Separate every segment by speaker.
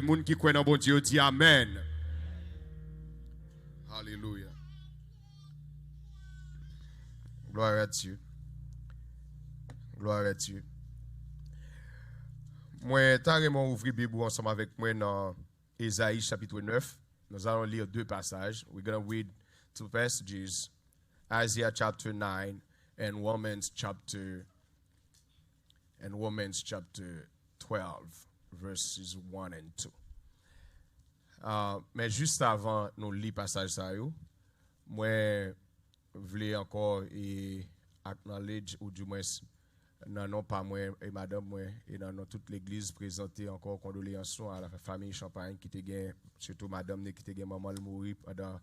Speaker 1: Le monde qui croit dans bon Dieu dit Amen. Alléluia. Gloire à Dieu. Gloire à Dieu. Moi, carrément ouvrir Bible ensemble avec moi dans Ésaïe chapitre 9. Nous allons lire deux passages. We're going to read two passages. Isaiah chapter 9 and Romans chapter 12, verses 1 and 2. Mais juste avant nous lire passage ça yo, moi voulais encore acknowledge ou du moins non pas moi et madame moi et dans toute l'église présenter encore condoléances à la famille Champagne qui était gain surtout madame qui était gain maman mourir pendant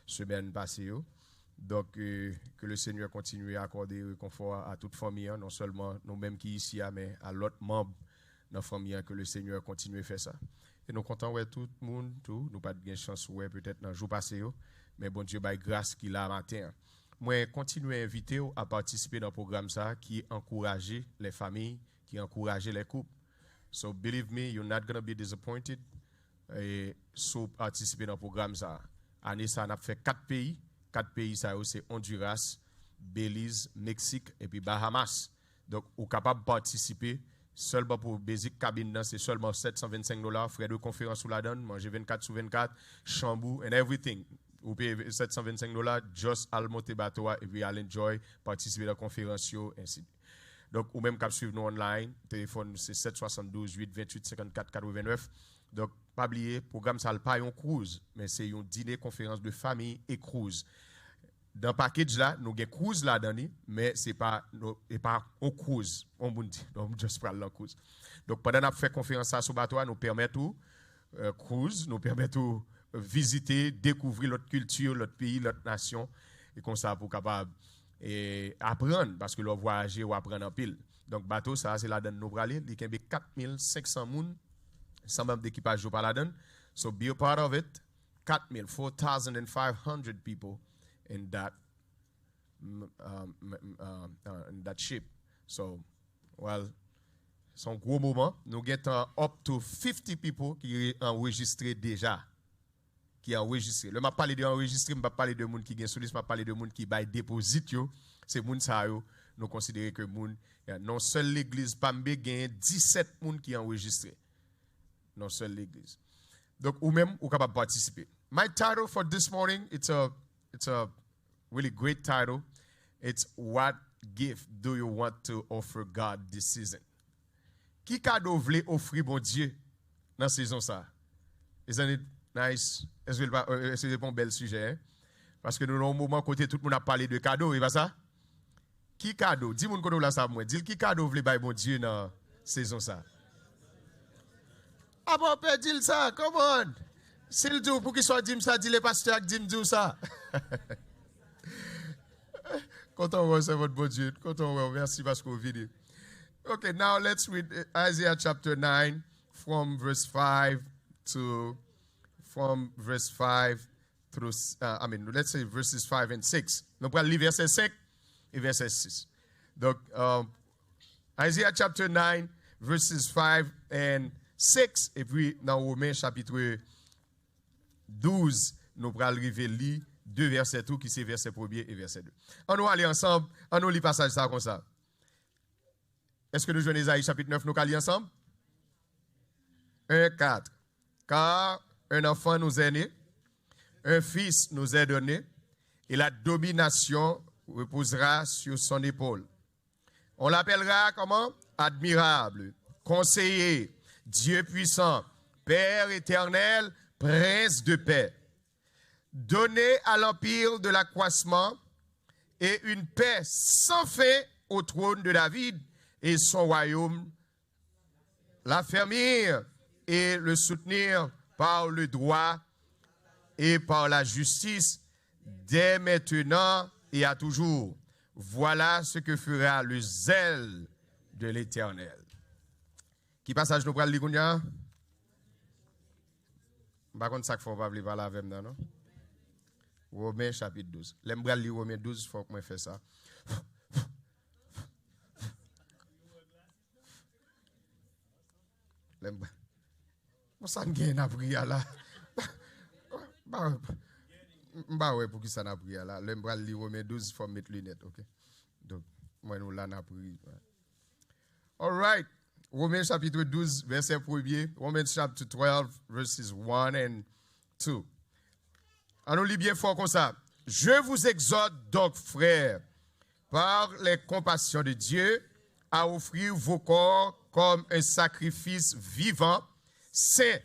Speaker 1: semaine passée yo. Donc que le Seigneur continue à accorder réconfort à toute famille, non seulement nous-mêmes qui ici mais à l'autre membre dans la famille, que le Seigneur continue à faire ça. Et nous comptons ouais tout le monde tout, nous pas de chance ouais peut-être dans jour passé mais bon Dieu by grâce qu'il a matin. Moi continuer à inviter à participer dans le programme ça qui encourager les familles, qui encourager les couples. So believe me, you're not going to be disappointed. Et so participer dans le programme ça. Année ça on a fait 4 pays. 4 pays ça c'est Honduras, Belize, Mexique et puis Bahamas. Donc vous capable de participer seulement pour basic cabine c'est seulement $725, frais de conférence sous la donne, manger 24/24, chambou and everything. Vous payez $725 just à monter bateau et puis à enjoy participer à la conférence ainsi. Donc ou même cap suivre nous online, téléphone c'est 772 828 54 89. Donc pas oublier programme ça pas un cruise mais c'est un dîner conférence de famille et cruise. Dans le package là, nous avons cruise là dedans mais c'est pas un cruise, on dit, donc juste prendre la cruise. Donc pendant qu'on fait conférence ça sur bateau, nous permet tout cruise, nous permet tout visiter, découvrir l'autre culture, l'autre pays, l'autre nation et comme ça pour capable et apprendre parce que le voyager ou apprendre en pile. Donc bateau ça c'est là dedans nous braler, il y a 4500 moun sans même d'équipage par là dedans. So be a part of it. 4,500 people in that ship. So, well, c'est un gros moment. Nous avons up to 50 people qui sont enregistrés déjà. Qui ont enregistré. Le m'a parlé de enregistrer, je ne vais pas parler de gens qui sont sur liste, je vais parler de gens qui baillent déposit. C'est gens ça nous considérons que non seul l'église Pambe gagne 17 gens qui ont enregistré. Non seul l'église. Donc ou même ou capable participer. My title for this morning it's a really great title. It's what gift do you want to offer God this season? Qui cadeau voulez offrir bon Dieu dans saison ça? Isn't it nice? Est-ce que c'est un bel sujet? Hein? Parce que nous avons un moment côté tout le monde a parlé de cadeau, et pas ça? Qui cadeau? Dis-moi qu'on là ça moi. Dis qui cadeau voulez bailler bon Dieu dans saison ça? Ah bon, père, dis ça, come on. S'il dit pour qu'il soit dit ça, dis les pasteurs qui dit ça. Quand on voit ça, votre bon Dieu, quand on voit, merci parce que vous venez. Okay, now let's read Isaiah chapter 9 from verse 5 through, let's say verses 5 and 6. Nous allons lire verset 5 et verset 6. Donc, Isaiah chapter 9, verses 5 and 6, et puis dans Romains chapitre 12, nous allons arriver lire deux versets tout qui c'est verset 1er et verset 2. On va aller ensemble, on nous lit passage ça comme ça. Est-ce que nous jouons Isaïe chapitre 9, nous allons lire ensemble? 1-4. Car un enfant nous est né, un fils nous est donné, et la domination reposera sur son épaule. On l'appellera comment? Admirable, conseiller, Dieu puissant, Père éternel, Prince de paix. Donné à l'empire de l'accroissement et une paix sans fin au trône de David et son royaume, l'affermir et le soutenir par le droit et par la justice dès maintenant et à toujours. Voilà ce que fera le zèle de l'Éternel. Qui passage nous pral li kounya? Par contre ça qu'il faut pas parler par la avec non? Romains chapitre 12. L'aime pral li Romains 12, faut que moi faire ça. Ça ne a prière là. Bah ouais, pour qui ça n'a prière là. Le bras lire Romains 12, il faut mettre lunettes, OK? Donc, moi, nous là, n'a prière. All right. Romains chapitre 12, verset 1er. Romains chapitre 12, verses 1 and 2. On nous lit bien fort comme ça. Je vous exhorte donc, frères, par les compassions de Dieu, à offrir vos corps comme un sacrifice vivant, saint,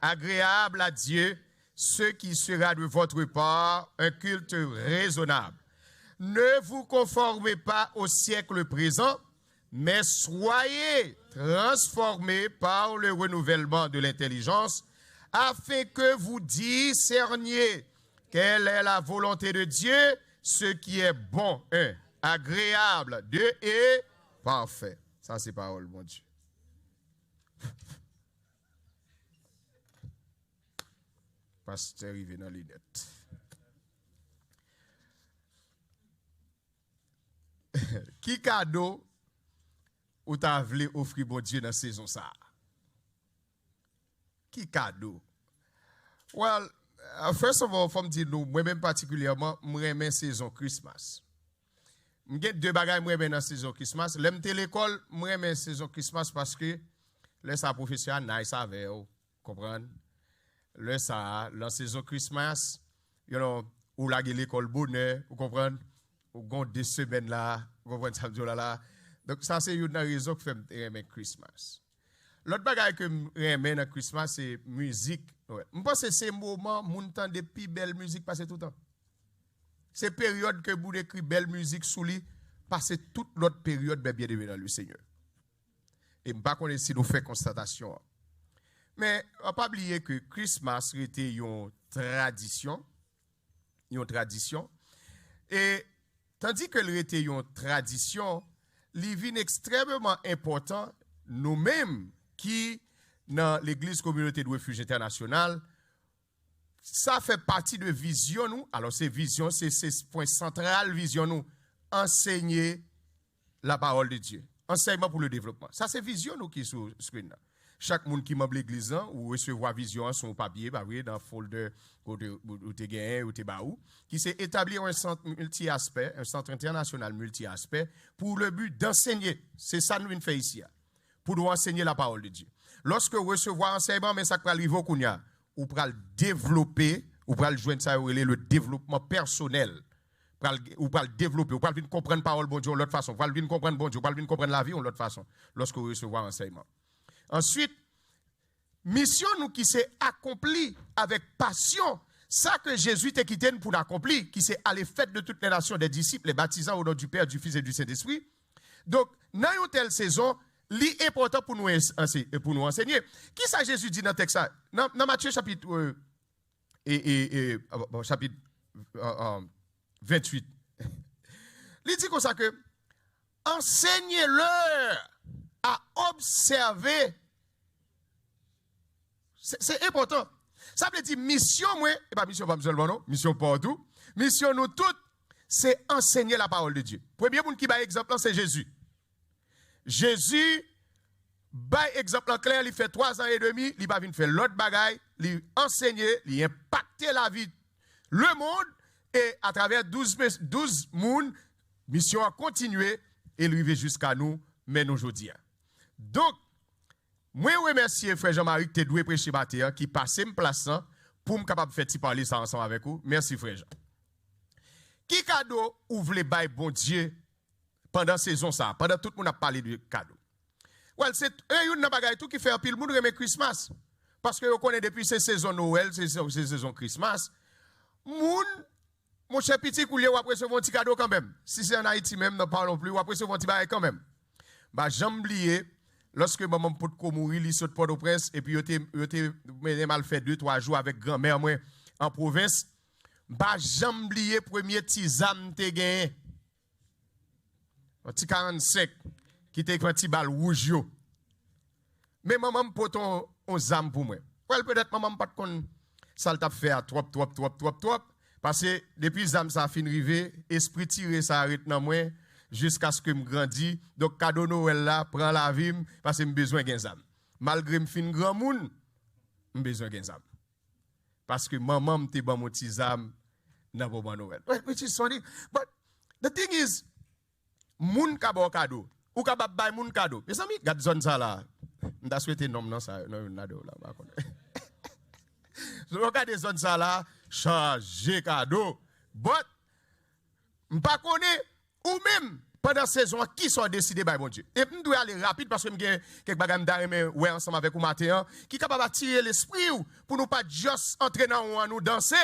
Speaker 1: agréable à Dieu, ce qui sera de votre part un culte raisonnable. Ne vous conformez pas au siècle présent, mais soyez transformés par le renouvellement de l'intelligence, afin que vous discerniez quelle est la volonté de Dieu, ce qui est bon, agréable, et parfait. Ça, c'est parole, mon Dieu. Pasteur arrivé dans les dettes. Qui cadeau ou t'as voulu offrir bon Dieu dans la saison ça? Qui cadeau? Well, first of all, faut me dire nous, moi-même particulièrement, moi j'aime la saison Christmas. J'ai deux bagages moi dans la saison Christmas. L'aime l'école, moi j'aime la saison Christmas parce que là ça professeur nice avec vous, comprendre? Là ça, la saison Christmas, you know, ou la l'école bonheur, vous comprenez? Ou gon 2 semaines là, vous comprenez ça là. Donc ça c'est une raison que fait aimer Christmas. L'autre bagage que j'aime dans Christmas c'est musique. Ouais. Je pense que c'est moment où on entend des plus belles musiques passer tout le temps. C'est période que vous écrivez belle musique sous lui, passer toute l'autre période bien aimé dans le Seigneur. Et je ne sais pas si nous faisons constatation. Mais on ne pas oublier que Christmas était une tradition. Et tandis que était une tradition, il est extrêmement important, nous-mêmes qui, dans l'Église Communauté de Refuge International, ça fait partie de vision nous. Alors, c'est vision, c'est point central, vision nous, enseigner la parole de Dieu. Enseignement pour le développement. Ça, c'est vision nous qui est sur le screen. Chaque monde qui membre l'église ou recevoir vision son papier dans le folder ou te gagné ou te baou qui c'est établir un centre multi-aspect, un centre international multi-aspect pour le but d'enseigner. C'est ça nous fait ici. Pour nous enseigner la parole de Dieu. Lorsque recevoir enseignement mais ça peut arriver au kounya ou pour le développer ou pour le joindre ça le développement personnel. Ou pour le développer, ou pour le comprendre la parole de Dieu de l'autre façon, pour le comprendre bon Dieu, pour le comprendre la vie de l'autre façon lorsque vous recevez enseignement. Ensuite, mission nous qui s'est accomplie avec passion, ça que Jésus t'a quitté pour l'accomplir, qui s'est allé faire de toutes les nations des disciples, les baptisant au nom du Père, du Fils et du Saint-Esprit. Donc, dans une telle saison, l'important pour nous enseigner. Qui ça Jésus dit dans le texte? Dans Matthieu chapitre, chapitre 28. Il dit comme ça que enseignez-leur à observer. C'est important. Ça veut dire mission, moi, et pas mission pas seulement, non, mission partout. Mission nous toutes, c'est enseigner la parole de Dieu. Premier monde qui bat exemple, c'est Jésus. Jésus, bat exemple clair, il fait 3 ans et demi, il va venir faire l'autre bagaille, il enseigner, il impacter la vie, le monde, et à travers 12 monde, mission a continué et arriver jusqu'à nous, mais aujourd'hui. Donc, moi, je remercie frère Jean-Marie qui t'a doué prêcher matin, qui passe me plaçant pour me capable de faire parler ça ensemble avec vous. Merci frère Jean. Qui cadeau ou voulez bailler bon Dieu pendant saison ça, pendant tout le monde a parlé de cadeau. Well, c'est une bagaille tout qui fait un pile monde remet Christmas parce que vous connaissez depuis ces saisons Noël, ces saisons Christmas. Mon cher petit coulier ou après ce mon petit cadeau quand même. Si c'est en Haïti même, ne parlons plus, ou après ce mon petit bail quand même. Bah j'aime oublier lorsque maman pour mourir, il saute Port-au-Prince et puis il mal fait 2-3 jours avec grand-mère moi en province. Bah j'aime oublier premier tisane te gagné. Un petit 45 qui te un petit balle rouge yo. Mais maman pour ton zam pour moi. Well peut-être maman pas kon ça t'a fait à trop parce que depuis zam ça fin rivé, esprit tiré ça arrête dans moi jusqu'à ce que me grandis. Donc cadeau Noël là prend la vie parce que me besoin gen zam. Malgré me fin grand monde, j'ai besoin de ça. Parce que maman m'a dit, mon petit zam, n'a pas bon Noël. Which is funny. But the thing is, moun ka bon cadeau, ou ka bay moun cadeau. Mes amis, gade zone ça là. M'da souhaité nom non ça, non nado là, pas connait. Je regarde zone ça là, chargé cadeau. But m'pa connait ou même pendant saison qui sont décidés par mon Dieu. Et je dois aller rapide parce que j'ai quelques bagages d'arrêt ouais ensemble avec vous matin qui capable attirer l'esprit pour nous pas juste entrer dans nous danser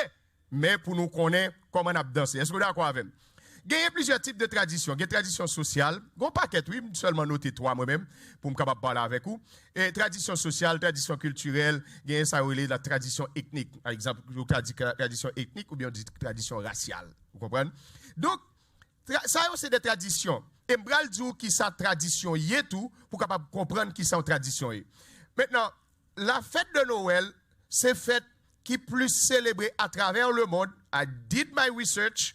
Speaker 1: mais pour nous connaître comment on a dansé. Est-ce que vous êtes d'accord avec moi? Il y a plusieurs types de traditions. Il y a des traditions sociales. Il y a un paquet, oui, seulement noter trois moi-même pour me capable parler avec vous. Et tradition sociale, tradition culturelle, il y a ça la tradition ethnique. Par exemple, vous dit tradition ethnique ou bien dit tradition raciale. Vous comprenez? Donc, ça c'est des traditions. Et je vais dire qui sa tradition y est tout pour capable comprendre qui sa tradition est. Maintenant, la fête de Noël, c'est fête qui plus célébrée à travers le monde. I did my research.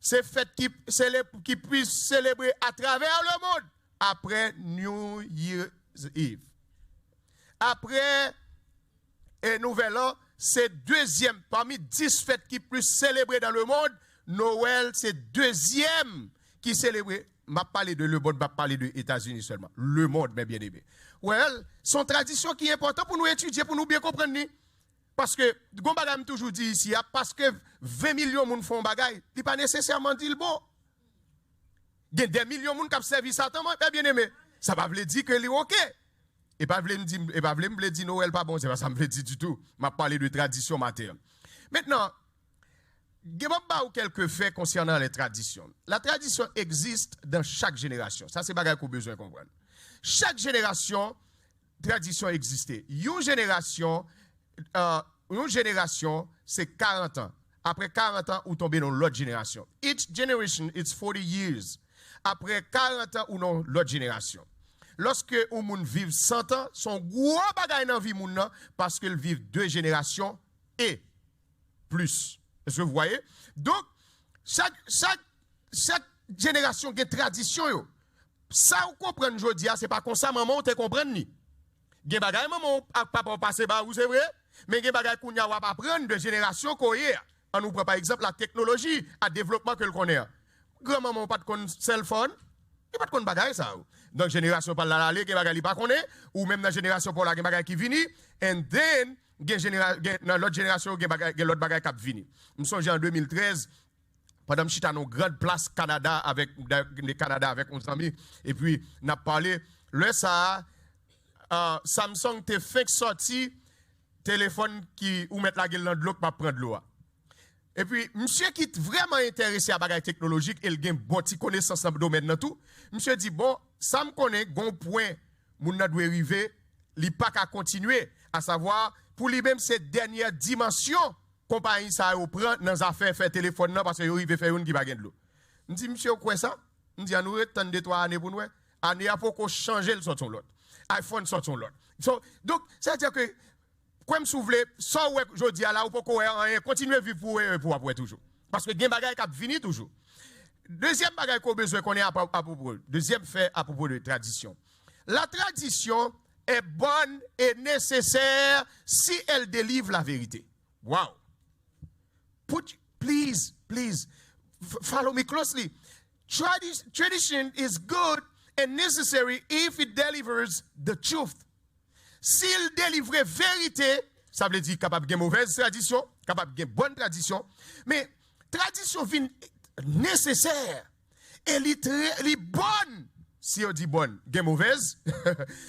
Speaker 1: C'est fête qui puisse célébrer à travers le monde après New Year's Eve. Après Nouvel An, c'est deuxième. Parmi 10 fêtes qui puissent célébrer dans le monde, Noël, c'est deuxième qui célèbre. Je ne parle de le monde, je parle des États-Unis seulement. Le monde, mes bien-aimés. Well, son tradition qui est importante pour nous étudier, pour nous bien comprendre. Parce que, gon bagay toujours dit ici, parce que 20 millions de gens font bagay, il pas nécessairement dit le bon. Il y a des millions de gens qui ont servi Satan, bien aimé. Ça va vous dire que c'est OK. Et pas vous me dire Noël pas bon, c'est pas ça me dit du tout. Je parle de tradition matérielle. Maintenant, je vais vous quelques faits concernant les traditions. La tradition existe dans chaque génération. Ça, c'est bagay qu'on a besoin de comprendre. Chaque génération, tradition existe. Une génération, c'est 40 ans. Après 40 ans, vous tombez dans l'autre génération. Each generation, it's 40 years. Après 40 ans, ou dans l'autre génération. Lorsque un monde vit 100 ans, son gros bagay dans vie moun nan parce qu'il vit 2 générations et plus. Est-ce que vous voyez? Donc, chaque génération a une tradition. Yo. Ça, vous comprenez aujourd'hui, c'est pas comme ça, maman, vous comprenez ni. Gen bagay maman papa passer ba vous c'est vrai, mais gen bagay kounya va pas prendre de génération koye. On nous prend par exemple la technologie, à développement que le connaît. Grand maman pas de cell phone, il pas de bagay ça. Donc génération par la gen bagay li pas connaît ou même dans génération pour la gen bagay qui vini and then dans l'autre génération gen l'autre bagay qui vini. Me songe en 2013 pendant que j'étais dans une grande place Canada avec nos amis et puis n'a parlé le ça Samsung te fait sorti téléphone qui ou mettre la gueule dans de l'eau pour prendre l'eau. Et puis monsieur qui est vraiment intéressé à bagage technologique et il a une bonne connaissance dans le domaine dans tout, monsieur dit bon, ça me connaît bon point moun n'a doit arriver, li pas qu'à continuer à savoir pour lui même cette dernière dimension compagnie ça au prend dans affaire faire téléphone là parce que il veut faire une qui pas de l'eau. Me dit monsieur quoi ça? Me dit nous attendre 3 années pour nous. Année après qu'on changer le sorton l'autre. iPhone sort son lot. Donc, c'est-à-dire que, comme si vous voulez, sans ouais, je dis à la ou pour continuer à vivre pour après toujours. Parce que gen bagay qui vini toujours. Deuxième bagay qu'on a besoin qu'on ait à propos, deuxième fait à propos de tradition. La tradition est bonne et nécessaire si elle délivre la vérité. Wow. Please, follow me closely. Tradition is good and necessary if it delivers the truth. S'il délivre vérité, ça veut dire capable de mauvaise tradition, capable de bonne tradition, mais tradition vient nécessaire et elle bonne. Si on dit bonne, de mauvaise,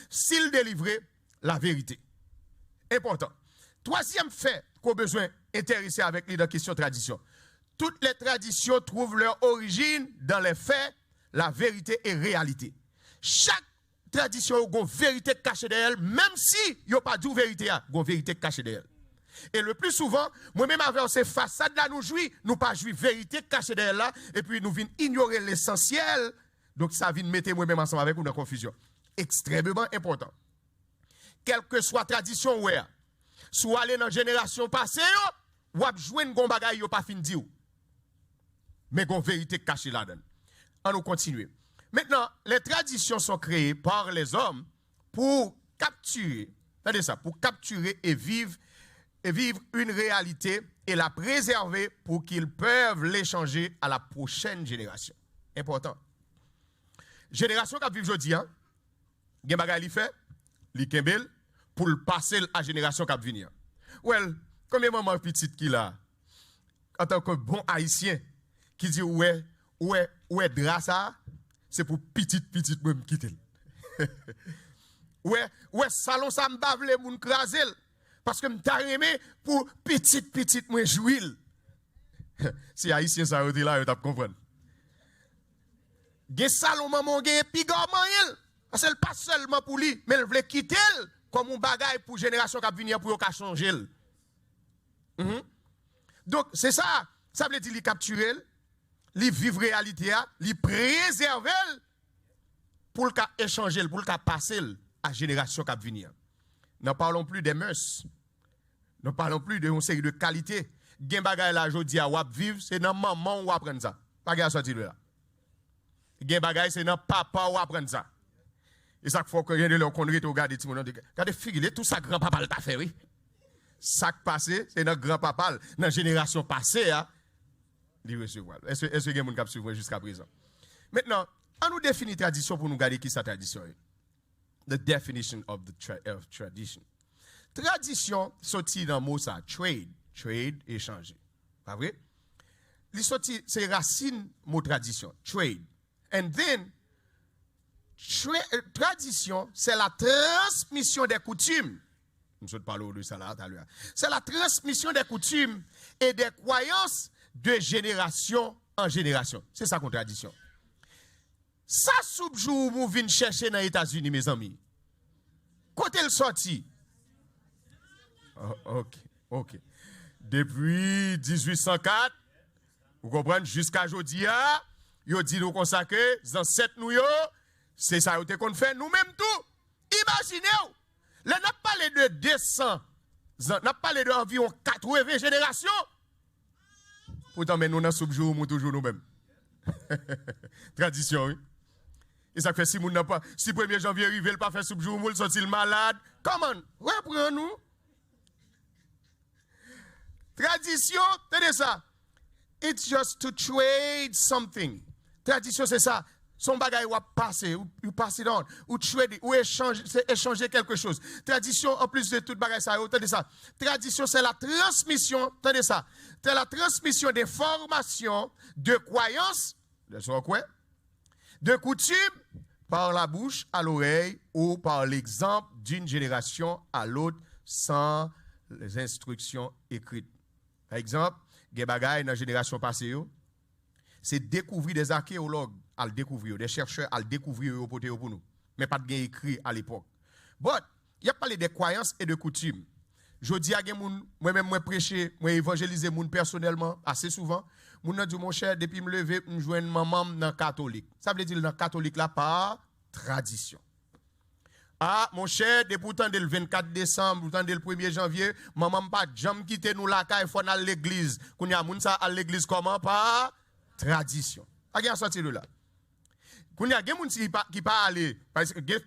Speaker 1: s'il délivre la vérité. Important. Troisième fait qu'on a besoin d'intéresser avec les questions de tradition. Toutes les traditions trouvent leur origine dans les faits, la vérité et réalité. Chaque tradition a une vérité cachée derrière, même si il n'y a pas de vérité, il y a une vérité cachée derrière. Et le plus souvent, moi-même avec ces façades là, nous jouons, nous pas jouer vérité cachée derrière là, et puis nous venons ignorer l'essentiel. Donc ça vient mettre moi-même ensemble avec nous dans la confusion. Extrêmement important. Quelle que soit tradition, ouais, soit aller dans la génération passée, ou jouer une bagay yo pas fin dire. Mais une vérité cachée là-dedans. On nous continue. Maintenant, les traditions sont créées par les hommes pour capturer, Regardez ça, pour capturer et vivre une réalité et la préserver pour qu'ils peuvent l'échanger à la prochaine génération. Important. Génération qui vit aujourd'hui, hein, gen bagay li fait, li kembel pour le passer à la génération qui va venir. Well, combien de maman petite qui là, en tant que bon haïtien, qui dit ouais, drap ça, c'est pour petite même quitter. ouais, salon ça m'bavle moun krasel, parce que m'ta remé pour petite moi jouil. Si haïtien ça yote là, yo t'a comprendre. Gen salon maman gen pigorman il, parce qu'elle pas seulement pour lui, mais elle veut quitter comme un bagage pour génération qui va venir pour ka changer. Donc c'est ça, ça veut dire li capturer, li vivre réalité, li préserver pour le cas échanger, pour le cas passer à la génération qui va venir. Nous ne parlons plus des mœurs. Nous ne parlons plus d'une série de qualités. Gen bagay la jodi a wap vivre, c'est dans maman ou apprendre ça. Pas gars sorti de là. Gen bagay c'est dans papa ou apprendre ça. Et ça faut que rien de leur connerie regarder tout monde regardez figure tout ça grand papa t'a fait oui. Ça qui passé, c'est notre grand papa dans la génération passée a li recevoir. Est-ce que gen moun k'ap suivre jusqu'à présent. Maintenant, on nous définit tradition pour nous garder qui sa tradition est. The definition of tradition. Tradition sorti dans mot ça trade échanger. Pas vrai? Li sorti c'est racine mot tradition, trade. And then tradition c'est la transmission des coutumes. Nous parlons de ça là tout à l'heure. C'est la transmission des coutumes et des croyances de génération en génération. C'est ça qu'on tradition. Ça soubjou vous venez chercher dans les États-Unis mes amis. Côté le sorti. Oh, OK. Depuis 1804, vous comprenez jusqu'à aujourd'hui, yo dit nous consacrer dans cette nous yo, c'est ça qu'on fait nous-mêmes tout. Imaginez-vous. Là, on a parlé de 200, on a parlé d'environ 80 générations. Pourtant, mais nous, dans ce nous toujours nous-mêmes. Tradition, oui. Et ça fait si moun n'a pas, si 1er janvier arrive, il pas faire subjour, moun sorti malade. Comment? Reprenons-nous. Tradition, tenez ça. It's just to trade something. Tradition, c'est ça. Son bagay ou passer, ou passer dans, ou trade, ou échanger quelque chose. Tradition, en plus de tout bagay ça, tenez ça. Tradition, c'est la transmission, tenez ça. C'est la transmission des formations, de croyances, de coutumes, par la bouche à l'oreille ou par l'exemple d'une génération à l'autre sans les instructions écrites. Par exemple, des bagailles dans la génération passée, c'est découvrir des archéologues à le découvrir, des chercheurs à le découvrir pour nous, mais pas de bien écrit à l'époque. But, il y a parlé des croyances et de coutumes. Je dis à moi-même, moi prêcher, moi évangéliser moun personnellement assez souvent. Moun nan dit mon cher, depuis me lever, me joindre maman dans catholique. Ça veut dire dans catholique là par tradition. Ah, mon cher, depuis le 24 décembre, le 1er janvier, maman pas jamais quitter nous là, il faut aller à l'église. Qu'on y a moun ça à l'église comment par tradition. A gen sorti de là. Qu'on y a gen moun qui pas aller parce que gen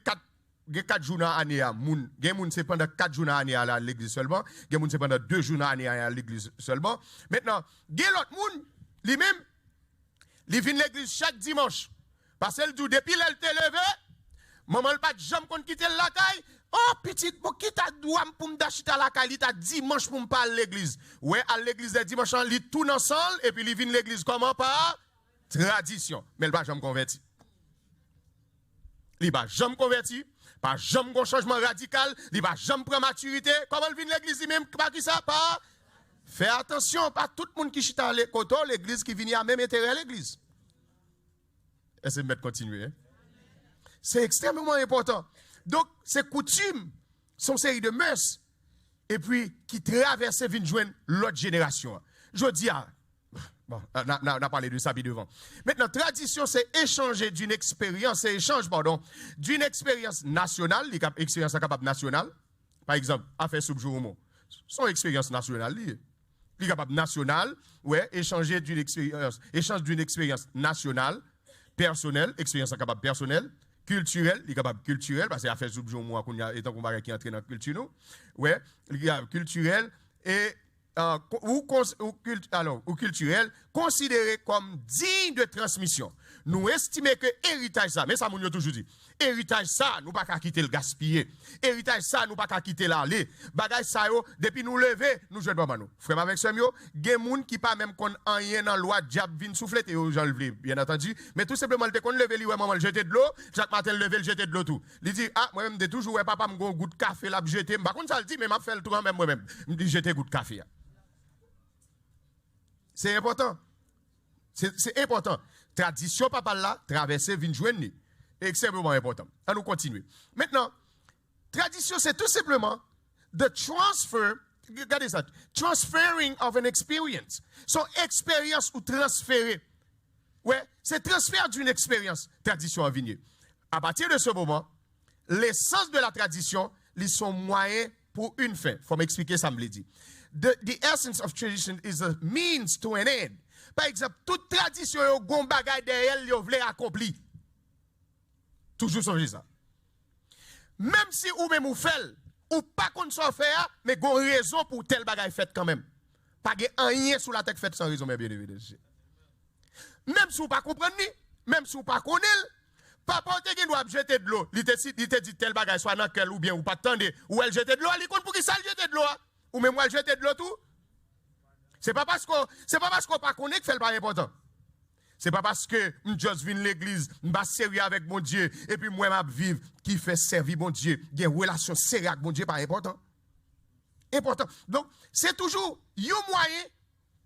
Speaker 1: 4 jours dans l'année à moun, gen moun c'est pendant 4 jours dans l'année à l'église seulement, gen moun c'est pendant 2 jours dans l'année à l'église seulement. Maintenant, gen l'autre moun lui-même, il vient l'église chaque dimanche. Parce que depuis qu'elle te levé, maman pas jamais qu'on quitte la caille. Oh, petite, pour qui t'a droit pour me d'acheter la caille, il t'a dimanche pour me parler à l'église. Ouais, à l'église de dimanche, il tourne ensemble et puis il vient l'église comment par tradition. Mais il va jamais converti. Il va jamais converti, pas jamais un changement radical, il va jamais prendre maturité. Comment il vient l'église même pas qui ça pas? Fais attention, pas tout le monde qui chita à l'église qui vient à même intérêt à l'église. Est-ce que je vais continuer? Hein? C'est extrêmement important. Donc, ces coutumes sont une série de mœurs et puis qui traversent et viennent joindre l'autre génération. Je dis, bon, on a parlé de ça puis devant. Maintenant, tradition, c'est échanger d'une expérience, d'une expérience nationale, expérience capable nationale. Par exemple, affaire subjour, son expérience nationale, plus capable nationale, ouais, échanger d'une expérience, échange d'une expérience nationale, personnelle, expérience capable personnelle, culturel, il est capable culturel, parce qu'il a fait sous moi, étant qu'on qui entre dans la culture, nous. Ouais, il est capable culturel et ou culturel, considéré comme digne de transmission. Nous estimons que héritage ça, mais ça nous toujours dit, héritage ça, nous pas qu'à quitter le gaspiller. Héritage ça, nous pas qu'à quitter l'aller. Bagage ça yo, depuis nous lever, nous jouons pas nous. Frère avec ce yo, gen moun qui pas même kon rien dans loi diable vinn souffler et j'en lever, bien entendu, mais tout simplement le kon lever li ouais maman jeter de l'eau, chaque matin lever le jeter de l'eau tout. Il dit moi même de toujours ouais papa me gon goût de café là jeter, par contre ça le dit mais m'a fait le tour même moi même, me dit jeter goût de café. C'est important. C'est important. Tradition papa là, traverser vinn joindre. Extrêmement important. À nous continuer. Maintenant, tradition c'est tout simplement the transfer, regardez ça, transferring of an experience. Son expérience ou transférer. Ouais, c'est transfert d'une expérience, tradition en vigné. À partir de ce moment, l'essence de la tradition, ils sont moyens pour une fin. Faut m'expliquer ça, me l'a dit. The essence of tradition is a means to an end. Par exemple, toute tradition, yon gon bagay derrière, yon vle accompli. Toujours changer ça. Même si ou même ou fait, ou pas qu'on soit fait, mais gon raison pour tel bagay fait quand même. Pas gen rien sous la tête fait sans raison, mais bien évidemment. Même si ou pas comprendre ni, même si ou pas connaître, papa te gen doit jeter de l'eau. Il te dit tel bagay soit dans quel ou bien ou pas tendre, ou elle jeter de l'eau, il compte pour qui ça jeter de l'eau. Ou même moi jeter de l'eau tout. C'est pas parce qu'on pas connaît que fait le pas important. C'est pas parce que je viens l'église, je suis sérieux avec mon Dieu et puis moi je vivre qui fait servir mon Dieu, il y a une relation sérieuse avec mon Dieu pas important. Important. Donc, c'est toujours un moyen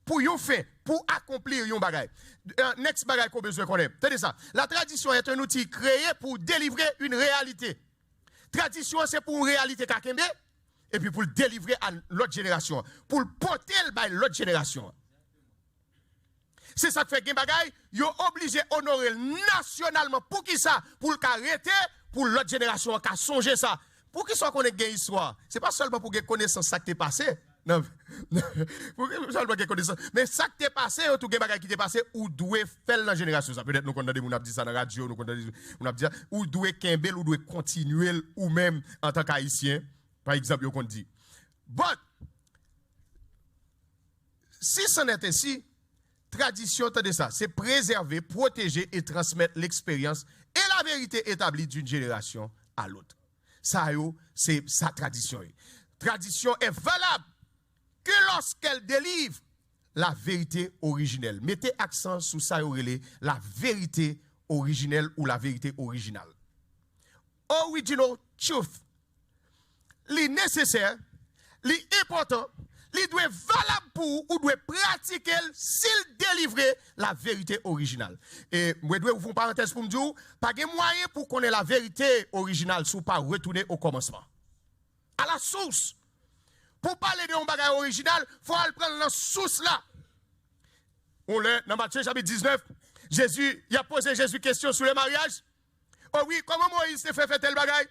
Speaker 1: pour un fait, pour accomplir un bagage. Next bagage qu'on besoin qu'on ait. Tenez ça. La tradition est un outil créé pour délivrer une réalité. Tradition c'est pour une réalité kakembe. Et puis pour le délivrer à l'autre génération. Pour le porter à l'autre génération. C'est ça que fait que bagay, yo obligé d'honorer nationalement. Pour qui ça? Pour le arrêter, pour l'autre génération qui a songé ça. Pour qui soit qu'on ait une histoire? Ce n'est pas seulement pour que connaissance ça qui t'est passé. Non. Pour que seulement que connaissance. Mais ça qui t'est passé, tout le bagay qui t'est passé, ou doit faire la génération. Peut-être nous qu'on a dit ça dans la radio, nous qu'on a dit ça, ou doit kembel, ou doit continuer, ou même en tant qu'haïtien. Par exemple, on dit. But, si ce n'est ainsi, tradition, attendez ça, c'est préserver, protéger et transmettre l'expérience et la vérité établie d'une génération à l'autre. Ça, c'est sa tradition. Tradition est valable que lorsqu'elle délivre la vérité originelle. Mettez accent sur ça, la vérité originelle ou la vérité originale. Original truth. Li nécessaire, li important, li doit valable pour ou doit pratiquer s'il délivre la vérité originale. Et moi dois ouvrir une parenthèse pour me dire, pas de moyen pour qu'on ait la vérité originale sous pas retourner au commencement. À la source. Pour parler de un bagage original, il faut aller prendre la source là. On l'a dans Matthieu chapitre 19, Jésus, il a posé Jésus question sur le mariage. Oh oui, comment Moïse s'est fait tel bagage?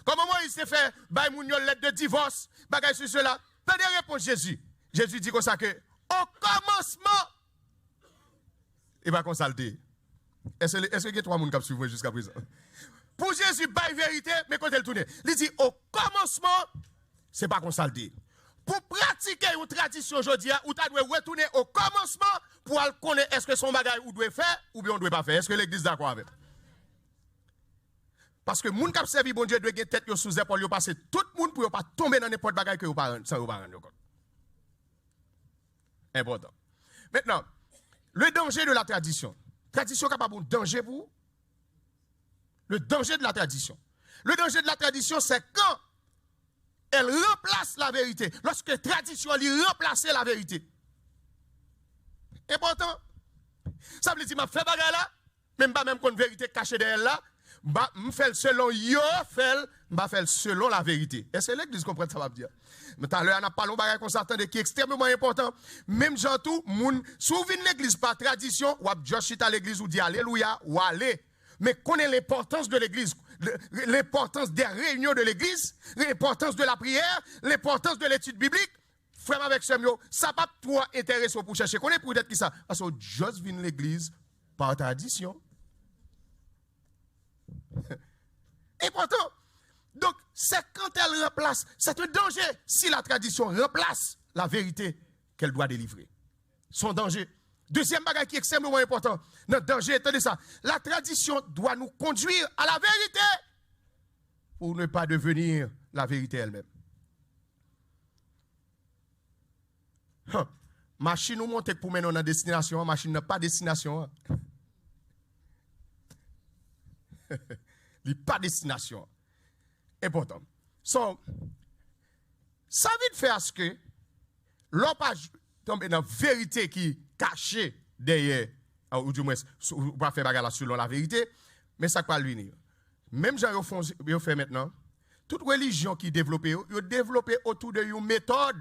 Speaker 1: Comment Moïse s'est fait, bah, moun yon lettre de divorce, bagay sur cela. Pas de réponse Jésus. Jésus dit comme ça que, au commencement, il va consulter. Est-ce qu'il y a trois moun qui suivent jusqu'à présent? Pour Jésus, bah, vérité, mais quand elle tourne, il dit, au commencement, c'est pas consulter. Pour pratiquer une tradition aujourd'hui, ou tu dois retourner au commencement pour connaître est-ce que son bagay ou doit faire ou bien on doit pas faire. Est-ce que l'église est d'accord avec? Parce que moun kap servi bon Dieu doit gagner tête sous épaule yo passer tout le monde pour pas tomber dans n'importe bagay que vous pas sans vous pas rendre compte. Important. Maintenant, le danger de la tradition. Tradition capable un danger pour vous. Le danger de la tradition. Le danger de la tradition c'est quand elle remplace la vérité. Lorsque tradition elle remplace la vérité. Important. Ça veut dire m'a fait bagay là, même pas même qu'on vérité cachée derrière là. Je fais selon yo, je fais selon la vérité. Est-ce que l'église comprend ça, va dire? Mais tout à l'heure, on a parlé de bagage qui est extrêmement important. Même gens tout, si vous venez l'église par tradition, ou juste à l'église ou dit alléluia, ou aller. Mais connaissez l'importance de l'église, l'importance des réunions de l'église, l'importance de la prière, l'importance de l'étude biblique. Frère avec ce mot, ça pas trop intéressant pour chercher. Connaissez peut-être qui ça? Parce que juste venez l'église par tradition. Important. Donc, c'est quand elle remplace, c'est un danger si la tradition remplace la vérité qu'elle doit délivrer. Son danger. Deuxième bagage qui est extrêmement important, notre danger, attendez ça, la tradition doit nous conduire à la vérité pour ne pas devenir la vérité elle-même. Machine nous montre pour mener dans destination, machine n'a pas destination. Il n'y a pas destination. Important. So, ça veut faire ce que l'on pas tomber dans la vérité qui est cachée derrière, ou du moins, on va faire bagarre selon la vérité, mais ça ne va pas lui. Même gens ils fait maintenant, toute religion qui est développée, ils développé autour de une méthode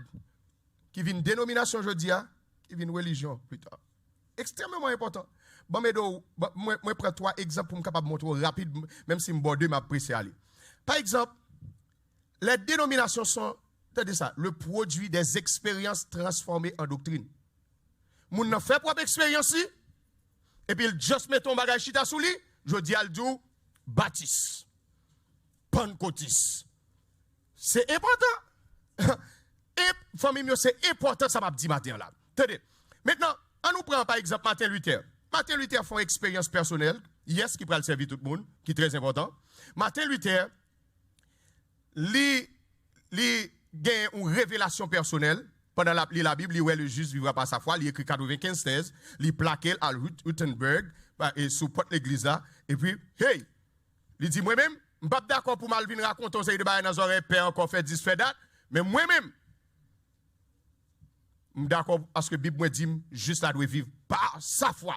Speaker 1: qui vient une dénomination, je dis, qui vient une religion plus tard. Extrêmement important. Bon, mais moi, prends 3 exemples pour me capable montrer rapide, même si je borde m'a pressé aller. Par exemple, les dénominations sont, attendez ça, le produit des expériences transformées en doctrine. Moun n'a fait propre expérience, et puis il juste met ton bagage chita sous lui, je dis al dou, baptiste, pentecôtiste. C'est important. Et famille, c'est important, ça m'a dit matin là. Attendez, maintenant, on nous prend par exemple Martin Luther. Martin Luther fait une expérience personnelle, yes, qui peut le servir tout le monde, qui est très important. Martin Luther, il gagne une révélation personnelle. Pendant la Bible, il voit le juste vivra par sa foi. Il écrit 95 thèses. Il plaque à Wittenberg, et sous porte l'église là. Et puis, hey, il dit moi-même, je ne suis pas d'accord pour Malvin raconter aux de dans les oreilles, père encore fait 10 fait date. Mais moi-même, je suis d'accord parce que la Bible me dit juste là doit vivre par sa foi.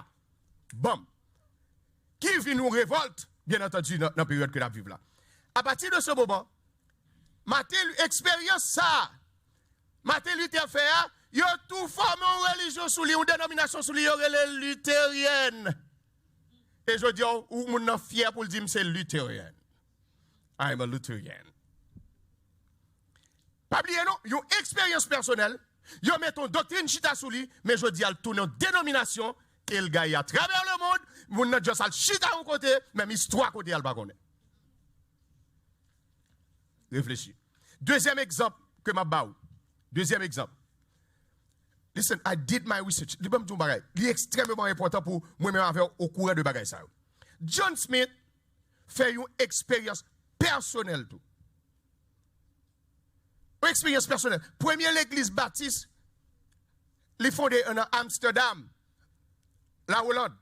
Speaker 1: Bon. Qui vit nous révolte, bien entendu, dans la période que nous vivons là. À partir de ce moment, Martin, expérience ça. Martin Luther fait, il a tout formé en religion sous lui, une dénomination sous lui, il y aurait les luthériennes. Et je dis, ou mon fier pour le dire, c'est luthérien. I'm a Lutheran. Pas oublier, non, il y a une expérience personnelle, il met une doctrine chita sous lui, mais je dis, il tourne en dénomination, et le gars, à travers le monde, vous n'avez pas juste chita un côté, même histoire côté, il va connaître. Réfléchis. Deuxième exemple que ma baou. Deuxième exemple. Listen, I did my research. Il est extrêmement important pour moi-même avoir au courant de bagaille ça. John Smith fait une expérience personnelle tout. Une expérience personnelle. Première l'église baptiste, les fondé en Amsterdam, la Hollande.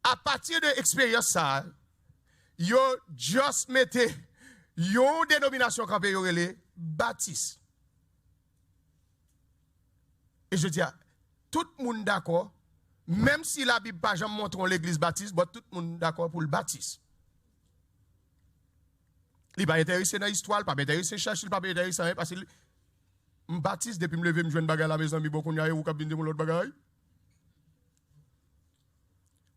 Speaker 1: À partir de l'expérience ça, yo just mette yon dénomination campé yorele baptiste. Et je dis, tout le monde d'accord, même si la Bible pas jamais montre l'église baptiste, mais tout le monde d'accord pour le baptiste. Il pas intéressé dans l'histoire, pas intéressé chercher, pas intéressé rien parce que je baptiste depuis me lever me joindre bagarre à la maison, mi beaucoup n'y ou cabine de mon autre bagarre.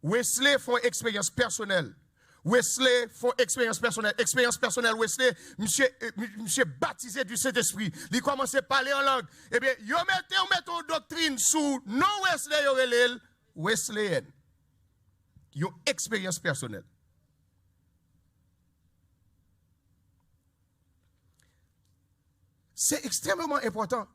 Speaker 1: Wesley font expérience personnelle. Wesley font expérience personnelle. Expérience personnelle, Wesley, monsieur baptisé du Saint-Esprit. Il commence à parler en langue. Eh bien, yo mettez une doctrine sous non Wesley, yo relève Wesleyan. Yo expérience personnelle. C'est extrêmement important.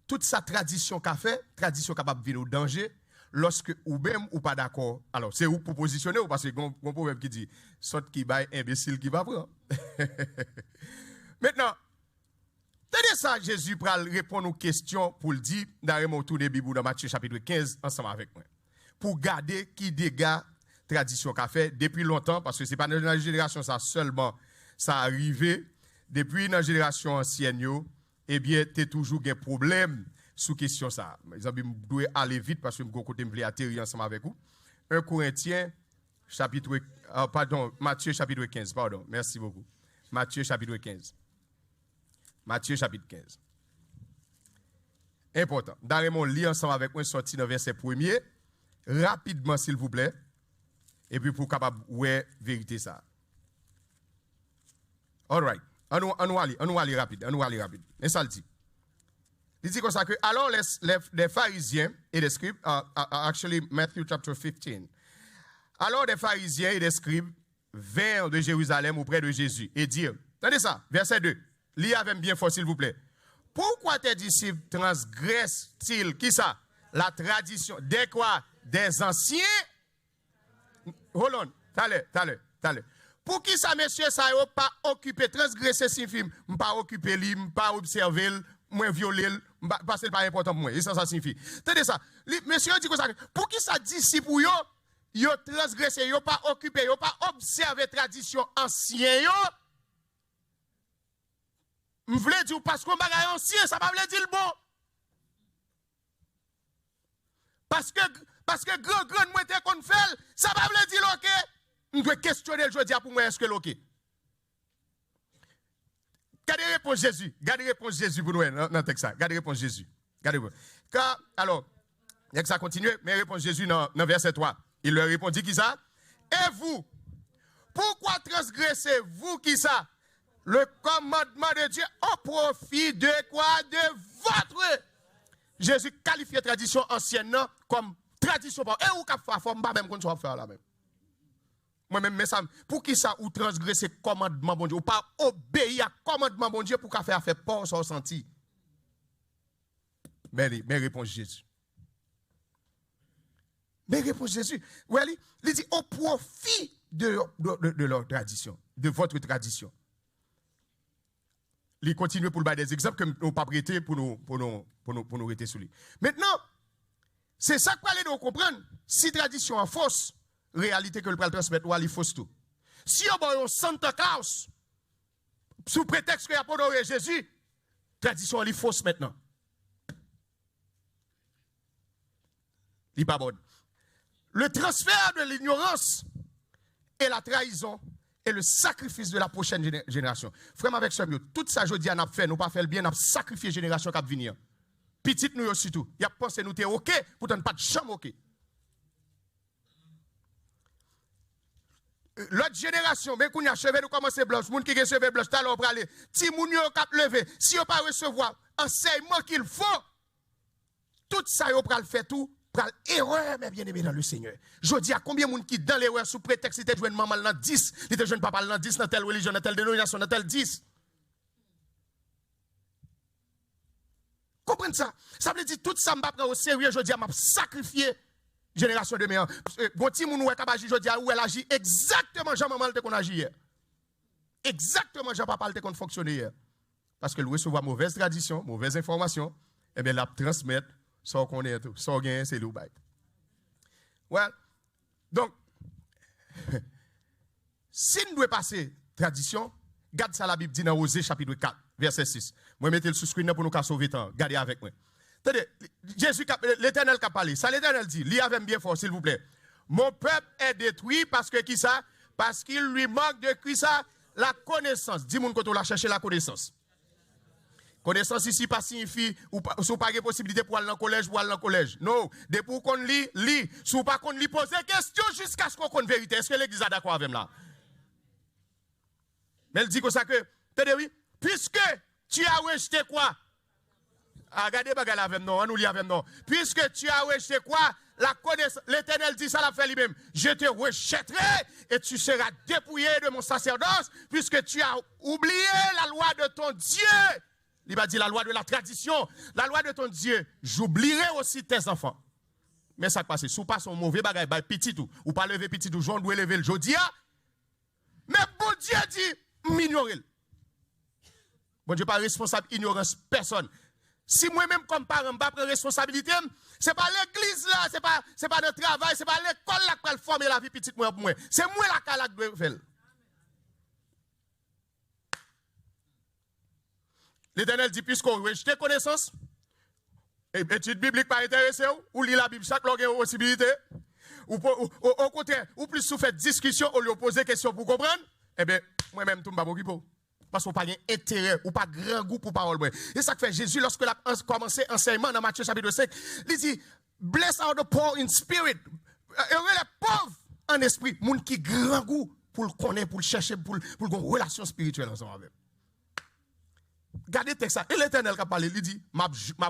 Speaker 1: Toute sa tradition qu'a fait, tradition capable de venir au danger. Lorsque ou même ou pas d'accord, alors c'est où pour positionner ou parce que un problème qui dit sorte qui baille imbécile qui va prendre. Maintenant, tenez ça, Jésus pour répondre aux questions pour le dire dans mon tour de Bible dans Matthieu chapitre 15 ensemble avec moi. Pour garder qui dégâts tradition qu'a fait depuis longtemps parce que c'est pas dans la génération ça seulement ça arrivé depuis dans la génération ancienne eh bien tu toujours des problèmes sous question ça. Je dois aller vite parce que je vais atterrir ensemble avec vous. 1 Corinthiens, chapitre, Matthieu chapitre 15, pardon, merci beaucoup. Matthieu chapitre 15. Matthieu chapitre 15. Important. D'ailleurs, lis ensemble avec moi, sorti dans verset 1er, rapidement s'il vous plaît, et puis pour capable ouais vérité ça. All right. On va aller rapide. Et ça le dit. Il dit comme ça que, alors les pharisiens et les scribes, actually Matthew chapter 15, Alors des pharisiens et des scribes vinrent de Jérusalem auprès de Jésus et dirent, attendez ça, verset 2, lisez avec bien fort s'il vous plaît. Pourquoi tes disciples transgressent-ils, qui ça? La tradition, des quoi? Des anciens? Hold on, t'allez. Pour qui ça, monsieur, ça n'a pas occupé, transgresser si film, pas occupé lui, pas observer, moins violer, parce que c'est pas important pour moi. Et ça signifie. Attendez ça. Monsieur dit que ça, pour qui ça disciple yo transgressé, yo pas occupé, yo pas observé tradition ancienne yo. M'vle dire parce qu'on bagay ancien, ça pas veut dire le bon. Parce que grand moi te qu'on fait, ça pas veut dire OK. On doit questionner le dire pour moi est-ce que l'OK. Gardez réponse Jésus pour nous dans le texte. Gardez réponse Jésus. Car, alors, il y a que ça continue, mais réponse Jésus dans verset 3. Il leur répondit qui ça? Et vous, pourquoi transgressez-vous qui ça? Le commandement de Dieu au profit de quoi? De votre. Jésus qualifiait tradition ancienne comme tradition. Et où qu'a fait forme pas même qu'on soit faire là même. Moi-même, mais ça, pour qui ça ou transgresser commandement bon Dieu, ou pas obéir à commandement bon Dieu pour qu'à faire peur sans senti. Mais réponse Jésus. Mais réponse Jésus. Oui, il dit au profit de leur tradition, de votre tradition. Il continue pour le bas des exemples que nous pas prêter pour nous rester sous lui. Maintenant, c'est ça que nous allons comprendre. Si tradition est fausse, réalité que le pral transmettre ou il fausse tout. Si on a un Santa Claus sous prétexte qu'il y a pas honoré Jésus, tradition est fausse maintenant. Il pas bon. Le transfert de l'ignorance et la trahison et le sacrifice de la prochaine génération. Frère avec ça, tout ça je dis à n'a fait, nous pas fait le bien, n'a sacrifié génération qui va venir. Petite nous aussi tout. Il a pensé nous t'es OK, pourtant pas de chambre OK. L'autre génération, mais qu'on y a cheveux nous commencer blanche, moun qui a cheveux blanche, t'allons pour aller, ti moun yo cap lever, si on pas recevoir enseignement qu'il faut, tout ça yo pral faire tout, pral erreur mais bien aimé dans le Seigneur. Je dis à combien moun qui dans l'erreur sous prétexte il était jeune maman dans 10, il était jeune papa dans 10 dans telle religion, dans telle dénomination, dans telle 10. Comprenez ça? Ça veut dire tout ça m'a prendre au sérieux, je dis à m'a sacrifier génération de meilleurs. Bon ti moun ouais kabaji jodi a ou elle agit exactement Jean maman qu'on agit hier. Exactement Jean papa qu'on fonctionne hier. Parce que le recevoir mauvaise tradition, mauvaise information, et bien la transmettre sans connaît tout, sans gain c'est le bail. Ouais. Donc si nous devons passer tradition, garde ça la Bible dit dans Osée chapitre 4 verset 6. Moi mettez le sous screen pour nous sauver temps. Gardez avec moi. Attendez, Jésus, l'Éternel qui a parlé, ça l'Éternel dit, lisez avec bien fort, s'il vous plaît. Mon peuple est détruit parce que qui ça? Parce qu'il lui manque de qui ça? La connaissance. Dis-moi quand on a cherché la connaissance. Connaissance ici pas signifie ou pas de possibilité pour aller dans le collège ou aller dans le collège. Non, dès pour qu'on lit. Si pas qu'on lit poser question jusqu'à ce qu'on connaisse la vérité. Est-ce que l'Église est d'accord avec moi là? Mais elle dit comme ça que, attendez oui, puisque tu as rejeté quoi? Regardez bagarre avec nous, on nous lit avec nous. Puisque tu as rejeté quoi? La connaissance. L'Éternel dit ça l'a fait lui-même. Je te rejetterai et tu seras dépouillé de mon sacerdoce puisque tu as oublié la loi de ton Dieu. Il va dire la loi de la tradition, la loi de ton Dieu. J'oublierai aussi tes enfants. Mais ça passe, si vous passez un mauvais bagage, petit tout, ou pas lever petit tout, Jean doit lever le jodia. Mais bon Dieu dit, m'ignorer. Bon Dieu pas responsable, ignorance personne. Si moi-même, comme parent, je prends responsabilité, ce n'est pas l'église là, ce n'est pas notre travail, ce n'est pas l'école là qui va former la vie petite moi pour moi. C'est moi là qui dois faire. L'Éternel dit, puisqu'on rejette connaissance, et étude biblique pas intéressée, ou lit la Bible, chaque langue a une possibilité, ou au contraire, ou plus vous faites discussion, ou lui poser question pour comprendre, eh bien, moi-même, tout ne va pas m'occuper. Parce qu'on n'a pas intérêt ou pas grand goût pour parole. Et ça fait Jésus, lorsqu'il a commencé l'enseignement dans Matthieu chapitre 5, il dit, bless are the poor in spirit. Heureux les pauvres en esprit. Moun qui grand goût pour le connaître, pour le chercher, pour une relation spirituelle ensemble avec. Regardez le texte. Et l'Éternel qui a parlé, il dit, m'a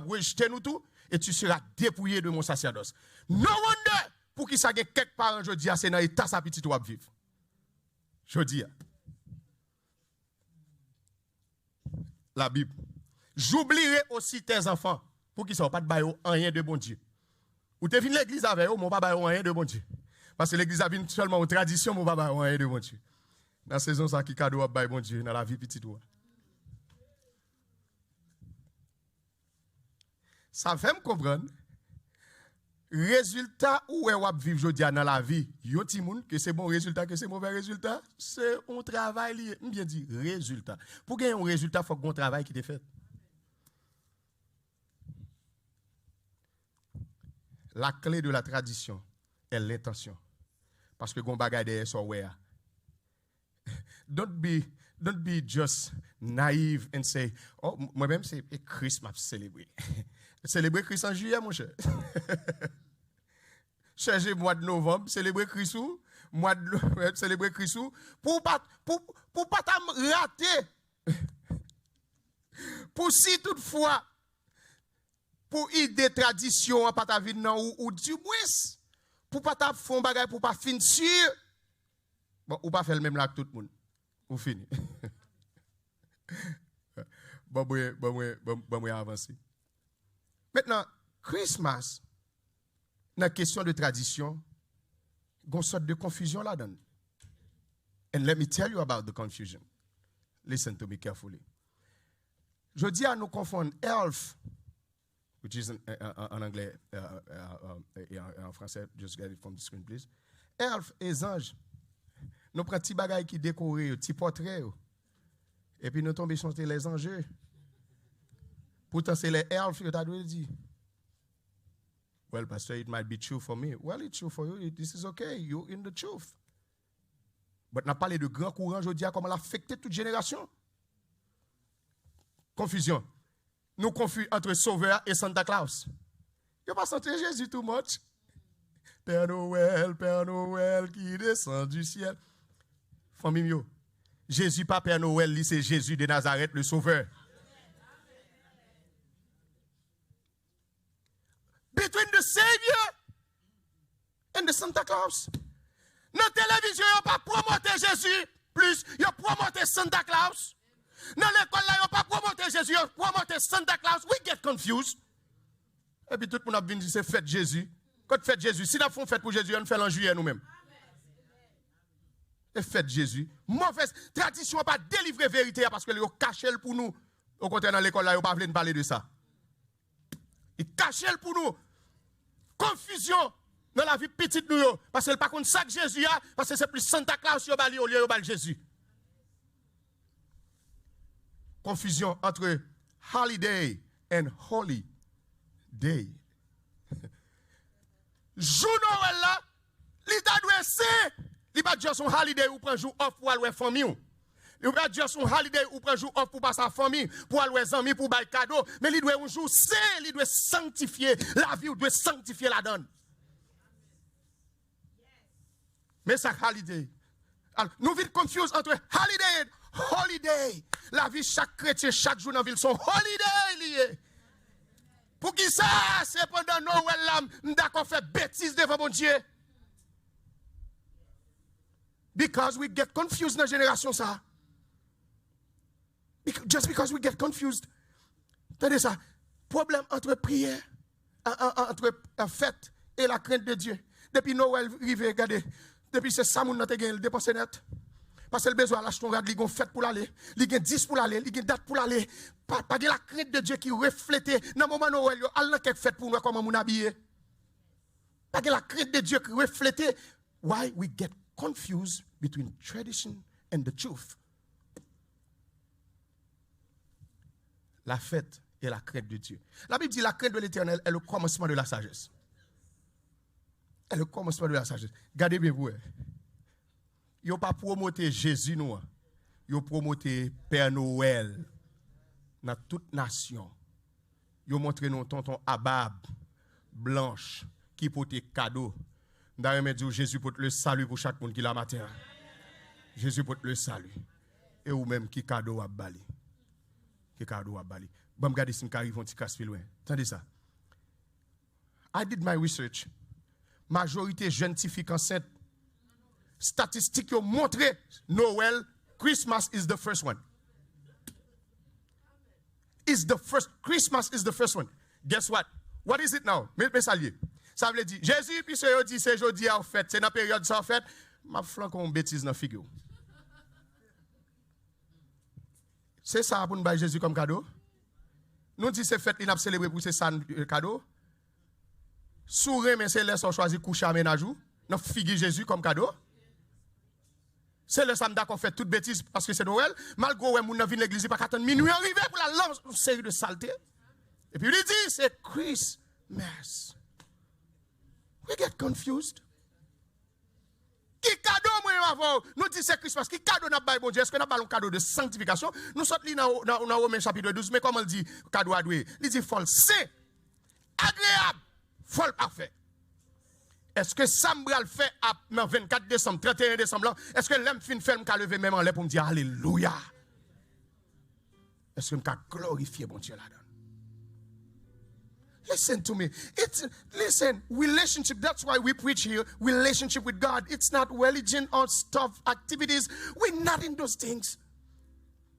Speaker 1: rejeté nous tout et tu seras dépouillé de mon sacerdoce. No wonder pour qui ça gagne quelques parents, je dis, c'est dans l'état sa petite ou vivre. Je dis. La Bible. J'oublierai aussi tes enfants. Pour qu'ils ne soient pas de baillot, rien de bon Dieu. Ou tu venu l'église avec eux, mon papa rien de bon Dieu. Parce que l'église a venu seulement une tradition, mon papa rien de bon Dieu. Dans la saison, ça qui cadeau à bailler bon Dieu, dans la vie petite. Ça fait me comprendre. Résultat où est wap vivre aujourd'hui dans la vie, yo ti moun que c'est bon résultat, que c'est mauvais résultat, c'est un travail lié. Bien dit résultat. Pour gagner un résultat, il faut que un travail qui t'est fait. La clé de la tradition est l'intention. Parce que gon bagay derrière so where. Don't be just naive and say, oh, moi-même c'est Christmas célébrer. Célébrer Christ en juillet, mon cher. Cherchez mois de novembre, célébrer Christ ou mois de célébrer Christ ou pour pas rater. Pour si toutefois pour idée tradition pas ta vie non ou du moins pour pas ta fond bagay pour pas finir sûr. Bon, ou pas faire le même là que tout le monde. Ou fini. Bon, avancer. Maintenant, Christmas, dans la question de tradition, il y a une sorte de confusion là-dedans. And let me tell you about the confusion. Listen to me carefully. Je dis à nous confondre elf, which is en anglais et en français, just get it from the screen, please. Elf et ange. Nous prenons des bagailles qui décorent, des petits portraits, et puis nous tombons sur les enjeux. Pourtant, c'est les elfes que tu as dit. Well, Pastor, it might be true for me. Well, it's true for you. This is okay. You're in the truth. But on a parlé de grands courants, je dis, comment l'affecter toute génération. Confusion. Nous confusons entre Sauveur et Santa Claus. Il n'y a pas senti Jésus too much. Père Noël qui descend du ciel. Famille, Jésus, pas Père Noël, c'est Jésus de Nazareth, le Sauveur. Between the Savior and the Santa Claus. Dans la télévision, ils n'ont pas promoté Jésus plus, ils ont promoté Santa Claus. Dans l'école, ils n'ont pas promoté Jésus, ils ont promoté Santa Claus. We get confused. Et puis tout le monde a venu dire c'est fête Jésus. Quand fête Jésus, si nous faisons fête pour Jésus, on fait en juillet nous-mêmes. Et fête Jésus. Mauvaise tradition n'a pas délivré vérité parce que ils ont caché pour nous. Au contraire, dans l'école, ils n'ont pas voulu parler de ça. Ils cachent pour nous. Confusion dans la vie petite nous. Parce que par contre, ça que Jésus a, parce que c'est plus Santa Claus qui a au lieu de Jésus. Confusion entre holiday and holy day. Jour Noël là, l'État doit essayer. Il va dire son holiday ou prendre jour off pour aller famille. Il va dire son holiday ou prendre jour off pour passer sa famille, pour aller les amis, pour bailler cadeau. Mais il doit un jour saint, il doit sanctifier la vie, il doit sanctifier la donne. Mais ça holiday. Alors, nous vite confus entre holiday et holiday. La vie chaque chrétien chaque jour dans la ville son holiday lié. Pour qui ça c'est pendant Noël là, d'accord fait bêtise devant mon Dieu. Because we get confused dans la génération ça. Just because we get confused. Tenez ça. Problème entre prière, entre fête et la crainte de Dieu. Depuis Noël arrive, regardez. Depuis c'est ça mon notre gain dépenser net. Parce que le besoin lâche ton rad, il y a fête pour l'aller, il y a 10 pour l'aller, il y a date pour l'aller. Pas de la crainte de Dieu qui reflète dans le moment Noël, il y a quelque fête pour nous comment nous habiller. Pas de la crainte de Dieu qui reflète. Why we get confused between tradition and the truth. La fête et la crainte de Dieu. La Bible dit la crainte de l'Éternel est le commencement de la sagesse. est le commencement de la sagesse. Gardez bien vous. Ils n'ont pas promoté Jésus, nous. Ils ont promoté Père Noël dans toute nation. Ils ont montré nos tonton Abab, blanche, qui portait cadeau. D'ailleurs, Jésus porte le salut pour chaque monde qui l'a matin. Jésus porte le salut. Et ou même qui cadeau à Bali. Qui cadeau à Bali. Bon, regardez si je arrive un petit casse plus loin. Attendez ça. I did my research. majorité jeune filles enceinte. Statistiques ont montré Noël, Christmas is the first one. Christmas is the first one. Guess what? What is it now? Mais ça lié. Ça veut dire Jésus puis c'est dit c'est jodi en fait, c'est dans période ça en fait, m'a flanqué une bêtise dans figure. C'est ça pour nous bailler Jésus comme cadeau. Nous dit c'est fête, il n'a célébré pour c'est ça cadeau. Sourire mais c'est laisse on choisir coucher à ménagou, n'a figue Jésus comme cadeau. C'est le samedi qu'on fait toute bêtise parce que c'est Noël. Malgré que moun nan vinn l'église pas attendre minuit arrivé pour la lance une série de saleté. Et puis il dit c'est Christmas. We get confused. Qui cadeau moi avant nous dit c'est Christmas. Qui cadeau n'a pas bon Dieu? Est-ce que n'a pas un cadeau de sanctification? Nous sommes li dans Romains chapitre 12 mais comment il dit cadeau adoué? Il dit folle c'est agréable, folle parfait. Est-ce que ça me fait dans 24 décembre, 31 décembre, est-ce que l'homme fin fait me lever même en l'air pour me dire alléluia? Est-ce que je glorifier bon Dieu là-dedans? Listen to me. Listen, relationship, that's why we preach here, relationship with God. It's not religion or stuff, activities. We're not in those things.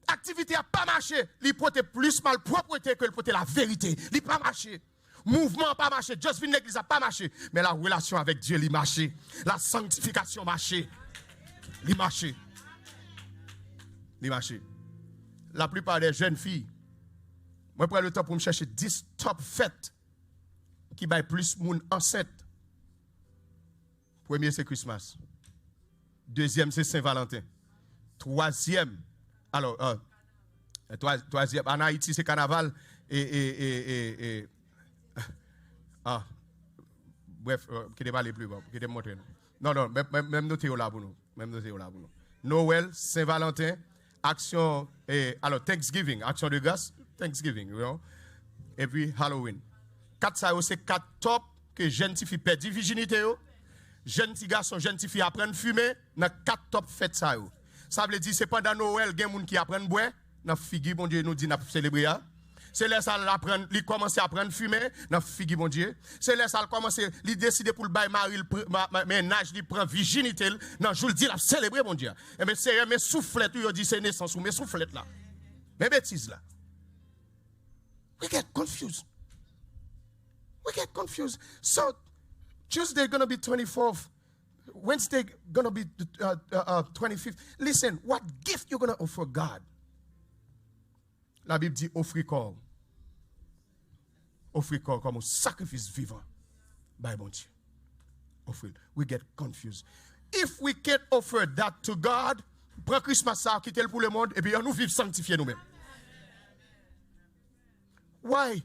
Speaker 1: Activité n'a pas marché. Il porte plus mal propreté que le porte la vérité. Il n'a pas marché. Mouvement pas marché, just vin l'église a pas marché, mais la relation avec Dieu li marché, la sanctification marché. Li marché. Li marché. La plupart des jeunes filles, moi prends le temps pour me chercher 10 top fêtes qui baillent plus moun enceinte. Premier c'est Christmas. Deuxième c'est Saint-Valentin. Troisième troisième en Haïti c'est carnaval et bref, qui ne parle plus, qui ne montre. Non, même noter là pour nous. Noël, Saint-Valentin, action, alors Thanksgiving, action de grâce, Thanksgiving, you know? Et puis Halloween. 4 ça, c'est 4 top que jeunes filles perdent virginité, jeunes garçons, jeunes filles apprennent à fumer, dans 4 top fêtes ça. Ça veut dire, c'est pendant Noël, il y a des gens qui apprennent à boire, dans figure, bon Dieu nous dit, nous célébrer. C'est là ça il commence à apprendre à fumer dans figue bon Dieu. C'est là ça commence il décide pour le bail mari ménage il prend virginité dans jour dit la célébrer bon Dieu. Et mais c'est mes soufflettes il dit c'est naissance ou mes soufflettes là. Mes bêtises là. We get confused. So Tuesday going to be 24th. Wednesday going to be 25th. Listen, what gift you going to offer God? La Bible dit offrir corps. Offrir corps comme un sacrifice vivant. By bon Dieu. Offrir. We get confused. If we can't offer that to God, prends Christmas ça, quitter le pour le monde, et puis on nous vivre sanctifier nous-mêmes. Why?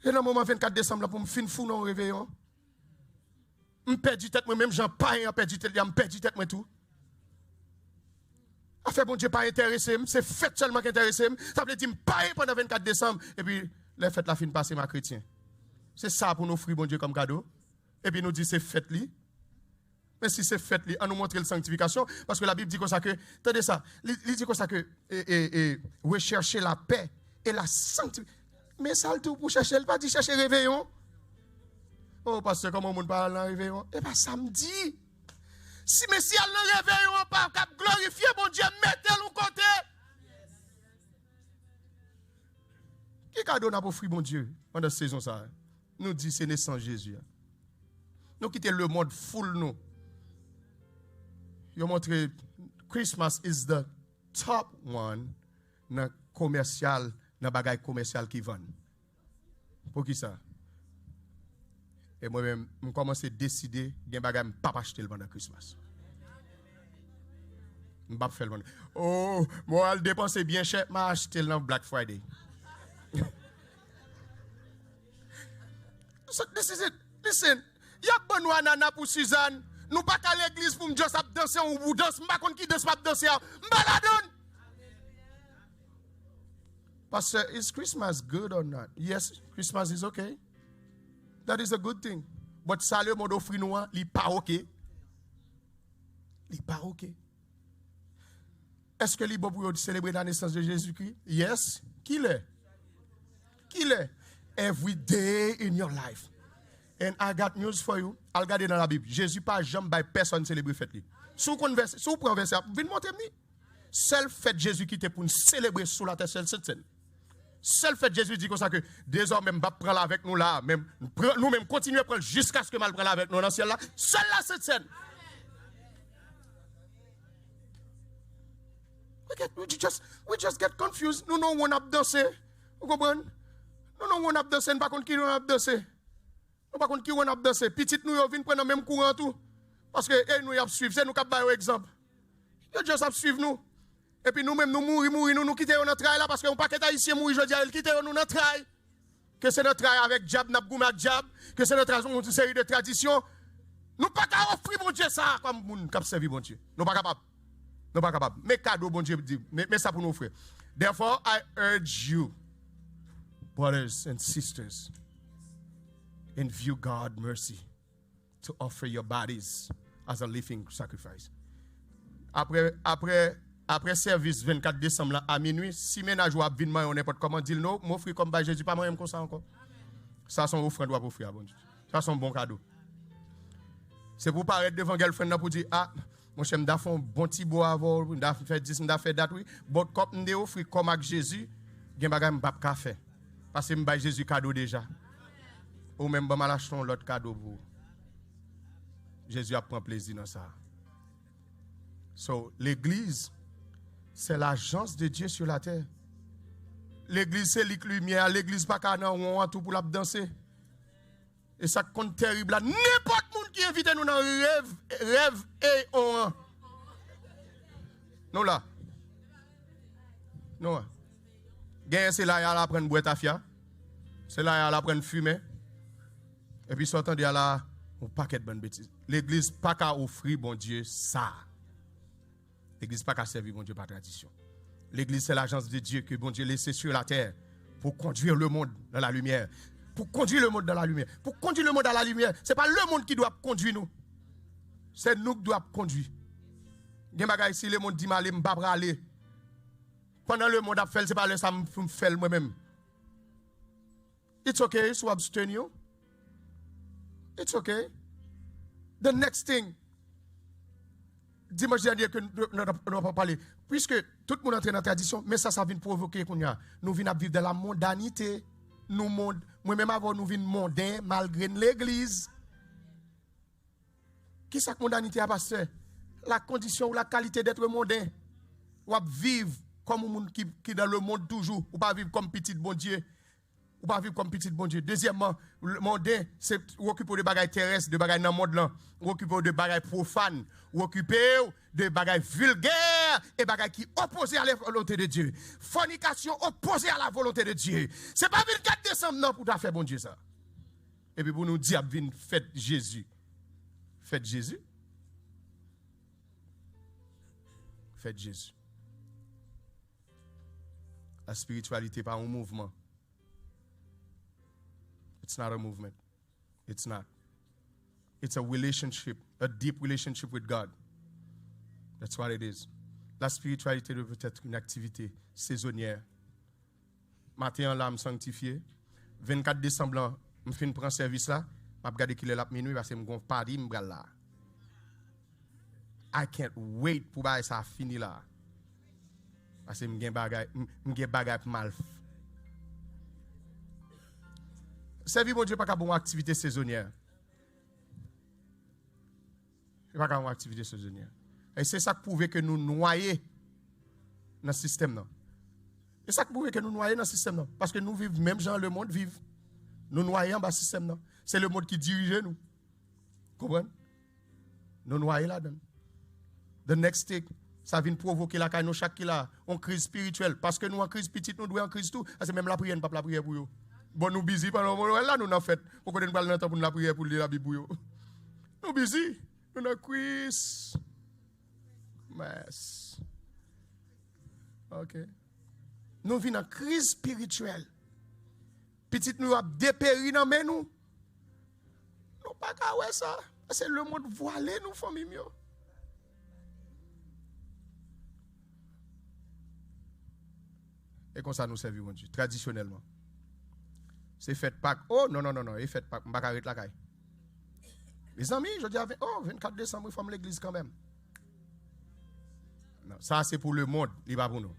Speaker 1: Et dans le moment 24 décembre, pour me fin fou dans le réveillon, je perds du tête moi-même, j'en paye, je perds du tête, je perds du tête moi tout. Affaire bon Dieu pas intéressé, c'est fête seulement qui intéresse. Ça veut dire me paye pendant 24 décembre et puis les fêtes la fin passer ma chrétien. C'est ça pour nous offrir bon Dieu comme cadeau. Et puis nous dit c'est fête li. Mais si c'est fête li, on nous montre la sanctification parce que la Bible dit comme ça que attendez ça, il dit comme ça que rechercher la paix et la sanctification. Mais ça le tout pour chercher, elle pas dit chercher réveillon. Oh pasteur comment monde parle dans réveillon? Et pas samedi. Si Messie a le réveillon, pas cap glorifier bon Dieu, mettez-le au côté. Qui cadeau n'a pas offert bon Dieu pendant cette saison ça? Nous dit c'est naissance Jésus. Nous quitter le monde full nous. Yo montre Christmas is the top one dans commercial, dans bagay commercial qui vend. Pour qui ça? Et moi-même, je commence à décider que je ne vais pas acheter le pendant Christmas. Je ne vais pas faire le pendant. Oh, moi, je dépense bien cher, je vais acheter le Black Friday. So, this is it. Listen, il y a bon anana pour Suzanne. Nous pas à l'église pour me dire ça danser ou danser, pas qu'on qui danse pas danser. M'baladon. Pastor, is Christmas good or not? Yes, Christmas is okay. That is a good thing. But ça le mode offrir nous, il pas OK. Il pas OK. Est-ce que il bon pour célébrer la naissance de Jésus-Christ? Yes. Qui l'est? Qui l'est? Every day in your life. And I got news for you. Al gade dans la Bible. Jésus pas jamais personne célébrer fête li. Sous converse, sous prend verset, vinn montrer ni. Seul fête Jésus qui était pour nous célébrer sous la terre seule cette scène. Seul fait Jésus dit comme ça que désormais m'pa prendre avec nous là, même nous même continuer à prendre jusqu'à ce que mal prenne avec nous dans le ciel là. Seul là cette scène. We just get confused. Nous non on a dansé. Vous comprenez? Nous non on a dansé, pas contre qui on a dansé. Nous pas contre qui on a dansé. Petite nous yo vinn prendre même courant tout parce que nous y a suivre, c'est nous qui ba exemple. Yo just a suivre nous. Et puis nous-mêmes, nous mourir, nous quittons notre travail là parce qu'on paquet haïtien mourir, je dis, ils quittent nous notre travail. Que c'est notre travail avec Diab, n'a pas Diab, que c'est notre une série de traditions. Nous pas qu'à offrir bon Dieu ça comme moun qui servi bon Dieu. Nous pas capable. Nous pas capable. Mais cadeau bon Dieu dit, mais ça pour nous frères. Therefore, I urge you, brothers and sisters, in view God's mercy, to offer your bodies as a living sacrifice. Après service 24 décembre là, à minuit, si ménage ou abvinement on n'importe comment dit non, mon frère comme bah Jésus pas moi comme ça encore. Ça son offrande pour frère bon Dieu. Ça son bon cadeau. C'est pour paraître devant girlfriend pour dire ah mon cher m'da font bon petit bois avant, m'da fait 10 m'da fait date oui, bon comme m'de offrir comme avec Jésus, gen bagay m'pa ka faire parce que m'ba Jésus cadeau déjà. Ou même ba mal acheter l'autre cadeau pour. Jésus a prend plaisir dans ça. So l'église c'est l'agence de Dieu sur la terre. L'église, c'est la lumière. L'église, pas qu'à on tout pour la danser. Et ça compte terrible. N'importe qui qui invite nous dans rêve et on. Non là. Non. Gagne, c'est là, il a prendre boire tafia. C'est là, il a prendre fumer. Et puis, sortant de là, on paquet de bonnes bêtises. L'église, pas qu'à offrir, bon Dieu, ça. L'église pas qu'à servir bon Dieu par tradition. L'église c'est l'agence de Dieu que bon Dieu laissé sur la terre pour conduire le monde dans la lumière. Pour conduire le monde dans la lumière. Pour conduire le monde dans la lumière. C'est pas le monde qui doit conduire nous. C'est nous qui doit conduire. Gen bagay si le monde dit mal m'pa aller. Pendant le monde a fait c'est pas le ça me fait moi-même. It's okay to abstain you. It's okay. The next thing dimanche dernier que nous n'avons pas parlé. Puisque tout le monde entre dans la tradition, mais ça vient provoquer qu'on y a. Nous venons vivre dans la mondanité. Moi-même avant, nous venons mondain malgré l'église. Qui ça que mondanité a passé? La condition ou la qualité d'être mondain. Ou vivre comme un monde qui dans le monde toujours. Ou pas vivre comme petit bon Dieu. Ou pas vivre comme petit bon Dieu. Deuxièmement, le mondain, c'est occuper de bagages terrestres, de bagages dans le monde là. Ou occuper de bagages profanes. Ou occuper de bagages vulgaires et bagages qui opposent à la volonté de Dieu. Fornication opposée à la volonté de Dieu. C'est pas 24 décembre non pour faire bon Dieu ça. Et puis pour nous dire, faites Jésus. Faites Jésus. Faites Jésus. La spiritualité pas un mouvement. It's not a movement. It's not. It's a relationship, a deep relationship with God. That's what it is. La spiritualité doit être une activité saisonnière. Matin, là, je me sanctifié. 24 décembre, je finis prendre service là. Je regarde qu'il est là minuit parce que je suis Paris, je suis là. I can't wait pour que ça finisse là. Parce que je suis bagay mal. Servir mon Dieu pas une activité saisonnière. Ce n'est pas une activité saisonnière. Et c'est ça qui prouve que nous noyons dans le système. C'est ça qui prouve que nous noyons dans le système. Parce que nous vivons, même gens, le monde vit. Nous noyons dans le système. C'est le monde qui dirige nous. Comprenez? Nous noyons là-dedans. The next thing, ça vient provoquer la caille, nous chaque qui là, en crise spirituelle. Parce que nous en crise petite, nous devons en crise tout. C'est même la prière, nous pas la prière pour eux. Bon, nous busy pendant le là, nous n'avons fait. Pourquoi nous parlons pour la prière pour lire la Bible pour eux? Nous busy. Nous avons crise. Mess. Ok. Nous vivons en crise spirituelle. Petite nous a dépéri dans nous. Nous pas qu'à ouais ça. C'est le monde voilé nous famille mieux. Et comme ça nous servons Dieu traditionnellement. C'est fait Pâques. Oh non, il fait Pâques. Je ne vais pas arrêter la caille. Les amis, je dis, 24 décembre, il faut l'église quand même. Non, ça, c'est pour le monde, il va pour nous. Nous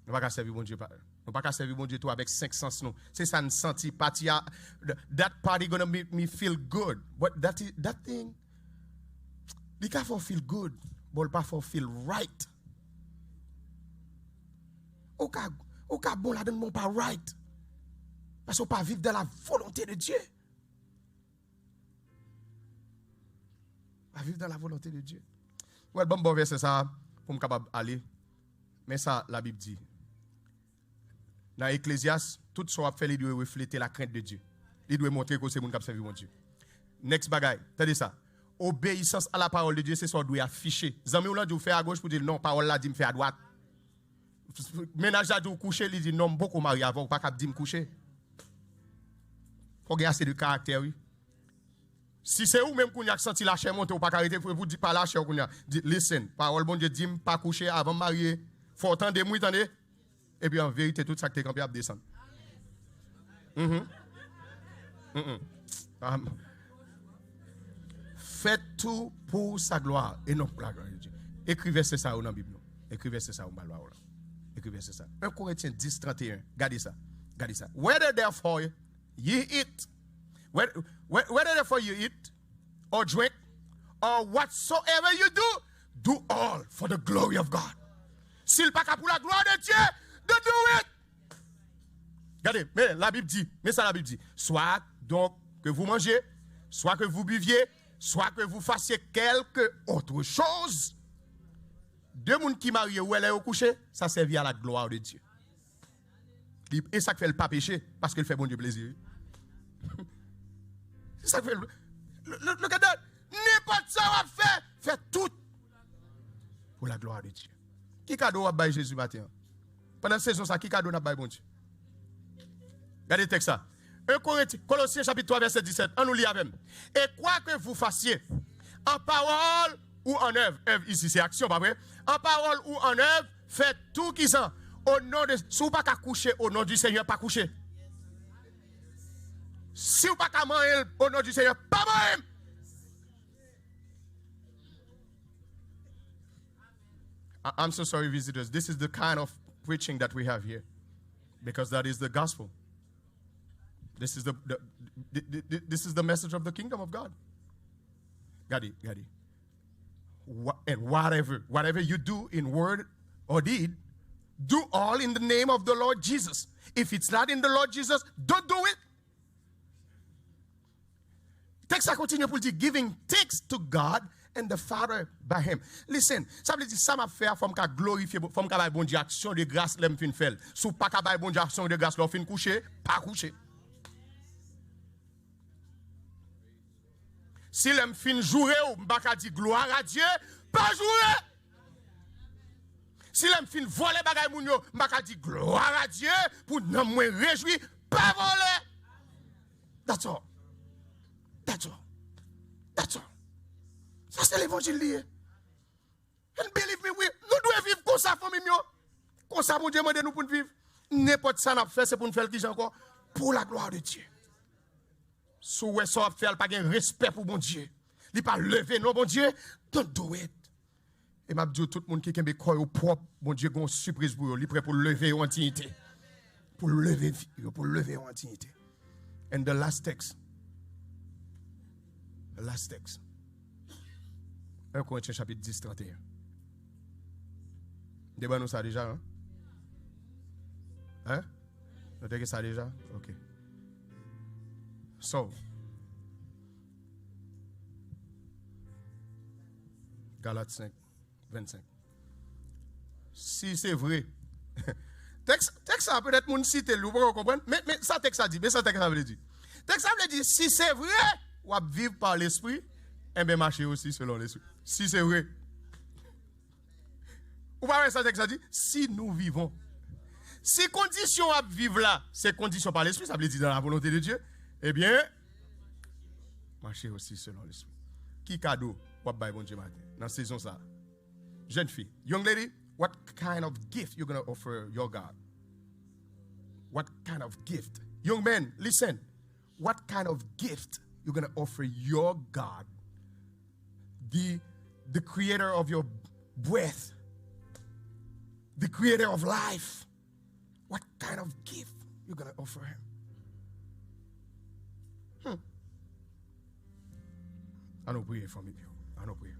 Speaker 1: ne pouvons pas servir bon Dieu. Nous ne pouvons pas servir bon Dieu tout avec 5 sens. C'est ça, nous senti party. That party gonna make me feel good. But that thing, il can feel good, but pas feel right. Au cas bon là donne pas right. Parce qu'on pas vivre dans la volonté de Dieu. Pas vivre dans la volonté de Dieu. Ouais, bon verset ça pour me capable aller. Mais ça la Bible dit. Dans Ecclésiaste, tout ce qu'on fait, il doit refléter la crainte de Dieu. Il doit montrer que c'est mon cap servir mon Dieu. Next bagaille, t'as dit ça. Obéissance à la parole de Dieu, c'est ce qu'on doit afficher. Zami ou là, vous fait à gauche pour dire non, parole là dit me fait à droite. Ménage là, vous coucher, il dit non, beaucoup marié avant, pas cap dit me coucher. Faut gagner assez de caractère, oui. Si c'est vous même qu'on a senti la chair monter ou pas arrêter, vous dites pas la chair qu'on a. Dites, listen, parole bon Dieu dit pas coucher avant marier. Faut entendre moi, attendez. Et puis en vérité, tout ça que tu es campé à descendre. Faites tout pour sa gloire et non pour la gloire de Dieu. Écrivez ça dans la Bible. Écrivez ça dans la Bible. Écrivez ça. 1 Corinthiens 10, 31. Gardez ça. Gardez ça. Whether therefore ye eat, whether therefore you eat or drink or whatsoever you do all for the glory of God. S'il pas pour la gloire de Dieu, de do it. Regardez, mais la Bible dit, mais ça la Bible dit, soit donc que vous mangez, soit que vous buviez, soit que vous fassiez quelque autre chose. Deux personnes qui marient ou elle est au coucher, ça servit à la gloire de Dieu. Et ça fait le pas pécher, parce qu'il fait bon Dieu plaisir. C'est ça que fait le cadeau. N'importe ça va faire, fait tout pour la gloire de Dieu. Qui cadeau va bailler Jésus matin? Pendant la saison, ça, qui cadeau n'a pas bon Dieu? Regardez le texte ça. 1 Corinthiens, Colossiens chapitre 3, verset 17. On nous lit avec. Et quoi que vous fassiez, en parole ou en œuvre, œuvre ici c'est action, pas vrai? En parole ou en œuvre, faites tout qui sont au nom de. Si vous pas qu'à coucher au nom du Seigneur, pas coucher. Si vous pas qu'à manger au nom du Seigneur, pas manger. I'm so sorry, visitors. This is the kind of preaching that we have here. Because that is the gospel. This is this is the message of the kingdom of God. Got it. And whatever you do in word or deed, do all in the name of the Lord Jesus. If it's not in the Lord Jesus, don't do it. Texte continue pour dire giving thanks to God and the Father by him. Listen, ça veut dire ça m'a fait comme qu'à glorifier, comme qu'à bon Dieu action de grâce l'aime fin faire. Sous pas qu'à bon Dieu action de grâce l'on fin coucher, pas coucher. Si l'aime fin jouer ou m'pa dit gloire à Dieu, pas jouer. Si l'aime fin voler bagay moun yo, m'pa dit gloire à Dieu pour non moins réjouir, pas voler. That's all. Ça c'est l'évangile lié. And believe me, nous devons vivre comme ça, famille. Comme ça, mon Dieu m'a nous pour vivre. N'importe ça n'a fait, c'est pour nous faire qui encore pour la gloire de Dieu. Si vous ça faire pas de respect pour mon Dieu. Il pas lever non bon Dieu, don't do it. Et m'a dit tout le monde qui aime croire au propre, mon Dieu gon surprise pour lui prêt pour lever en dignité. Pour lever en dignité. And the last text. 1 Corinthiens chapitre 10, 31. Débat nous ça déjà, hein? Hein? Vous avez ça déjà? Ok. So, Galates 5, 25. Si c'est vrai, texte ça peut-être mon cité, vous pouvez comprendre, mais ça texte ça dit, mais ça texte ça veut dire. Texte ça veut dire, si c'est vrai, ou à vivre par l'esprit, et bien marcher aussi selon l'esprit. Si c'est vrai. Ou pas ça texte ça dit, si nous vivons. Si condition à vivre là, c'est condition par l'esprit, ça veut dire dans la volonté de Dieu, eh bien, marcher aussi selon l'esprit. Qui cadeau, ou à bon Dieu matin, dans la saison ça? Jeune fille, young lady, what kind of gift you going to offer your God? What kind of gift? Young man, listen. What kind of gift you're going to offer your God, the creator of your breath, the creator of life. What kind of gift you're going to offer him? I don't pray for me. I don't pray.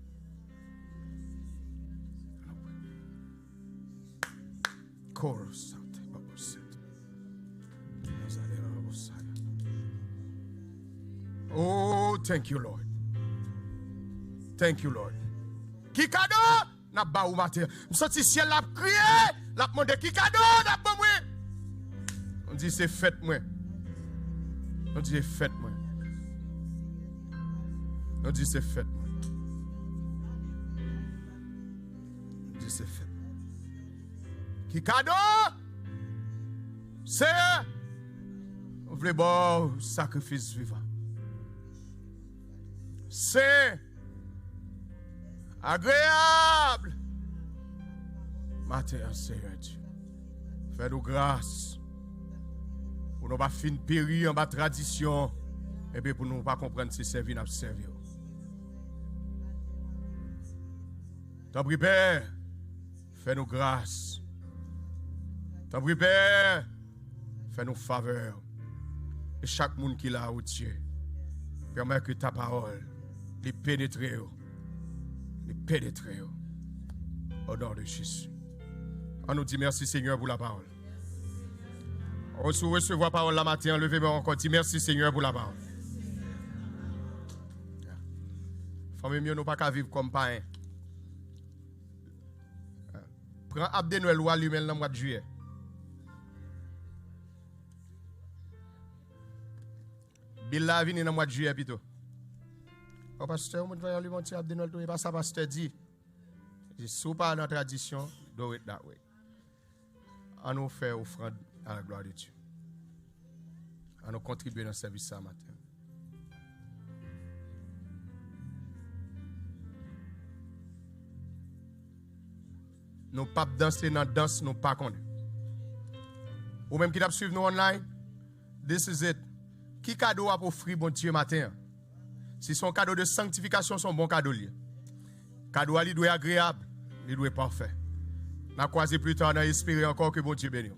Speaker 1: Chorus. Oh, thank you, Lord. Thank you, Lord. Qui cadeau n'a pas ou matin. M'senti ciel l'a crié, l'a demandé qui cadeau n'a pas moi. On dit c'est fête moi. On dit c'est fête moi. On dit c'est fête moi. On dit c'est fête. Qui cadeau? C'est on veut bon sacrifice vivant. C'est agréable. Matin, Seigneur Dieu. Fais-nous grâce. Pour nous pas fin périr en bas tradition. Et puis pour nous pas comprendre si servir n'a servir. T'en prie, Père. Fais-nous grâce. T'en prie, Père. Fais-nous faveur. Et chaque monde qui l'a, Dieu, permet que ta parole les pénètre. Les pénétrer au nom de Jésus. On nous dit merci Seigneur pour la parole. On se recevoir la parole la matin, levez-moi encore, dit merci Seigneur pour la parole. Famille mieux, nous pas qu'à vivre comme païens. Prends Abdé Noël ou allume dans le mois de juillet. Billa vini dans le mois de juillet plutôt. Oh, pasteur, on va lui montrer Abdé Noël, pas ça, pasteur dit. Si pas dans la tradition, do it that way. On nous fait offrande à la gloire de Dieu. On nous contribuer dans le service ce matin. Nous pas danser dans la danse, nous pas connaître. Ou même qui t'a suivre nous online, this is it. Qui cadeau a pour offrir bon Dieu matin? Si son cadeau de sanctification, son bon cadeau lié. Cadeau il doit être agréable, il doit être parfait. N'a croisé plus tard, on a espéré encore que bon Dieu bénisse.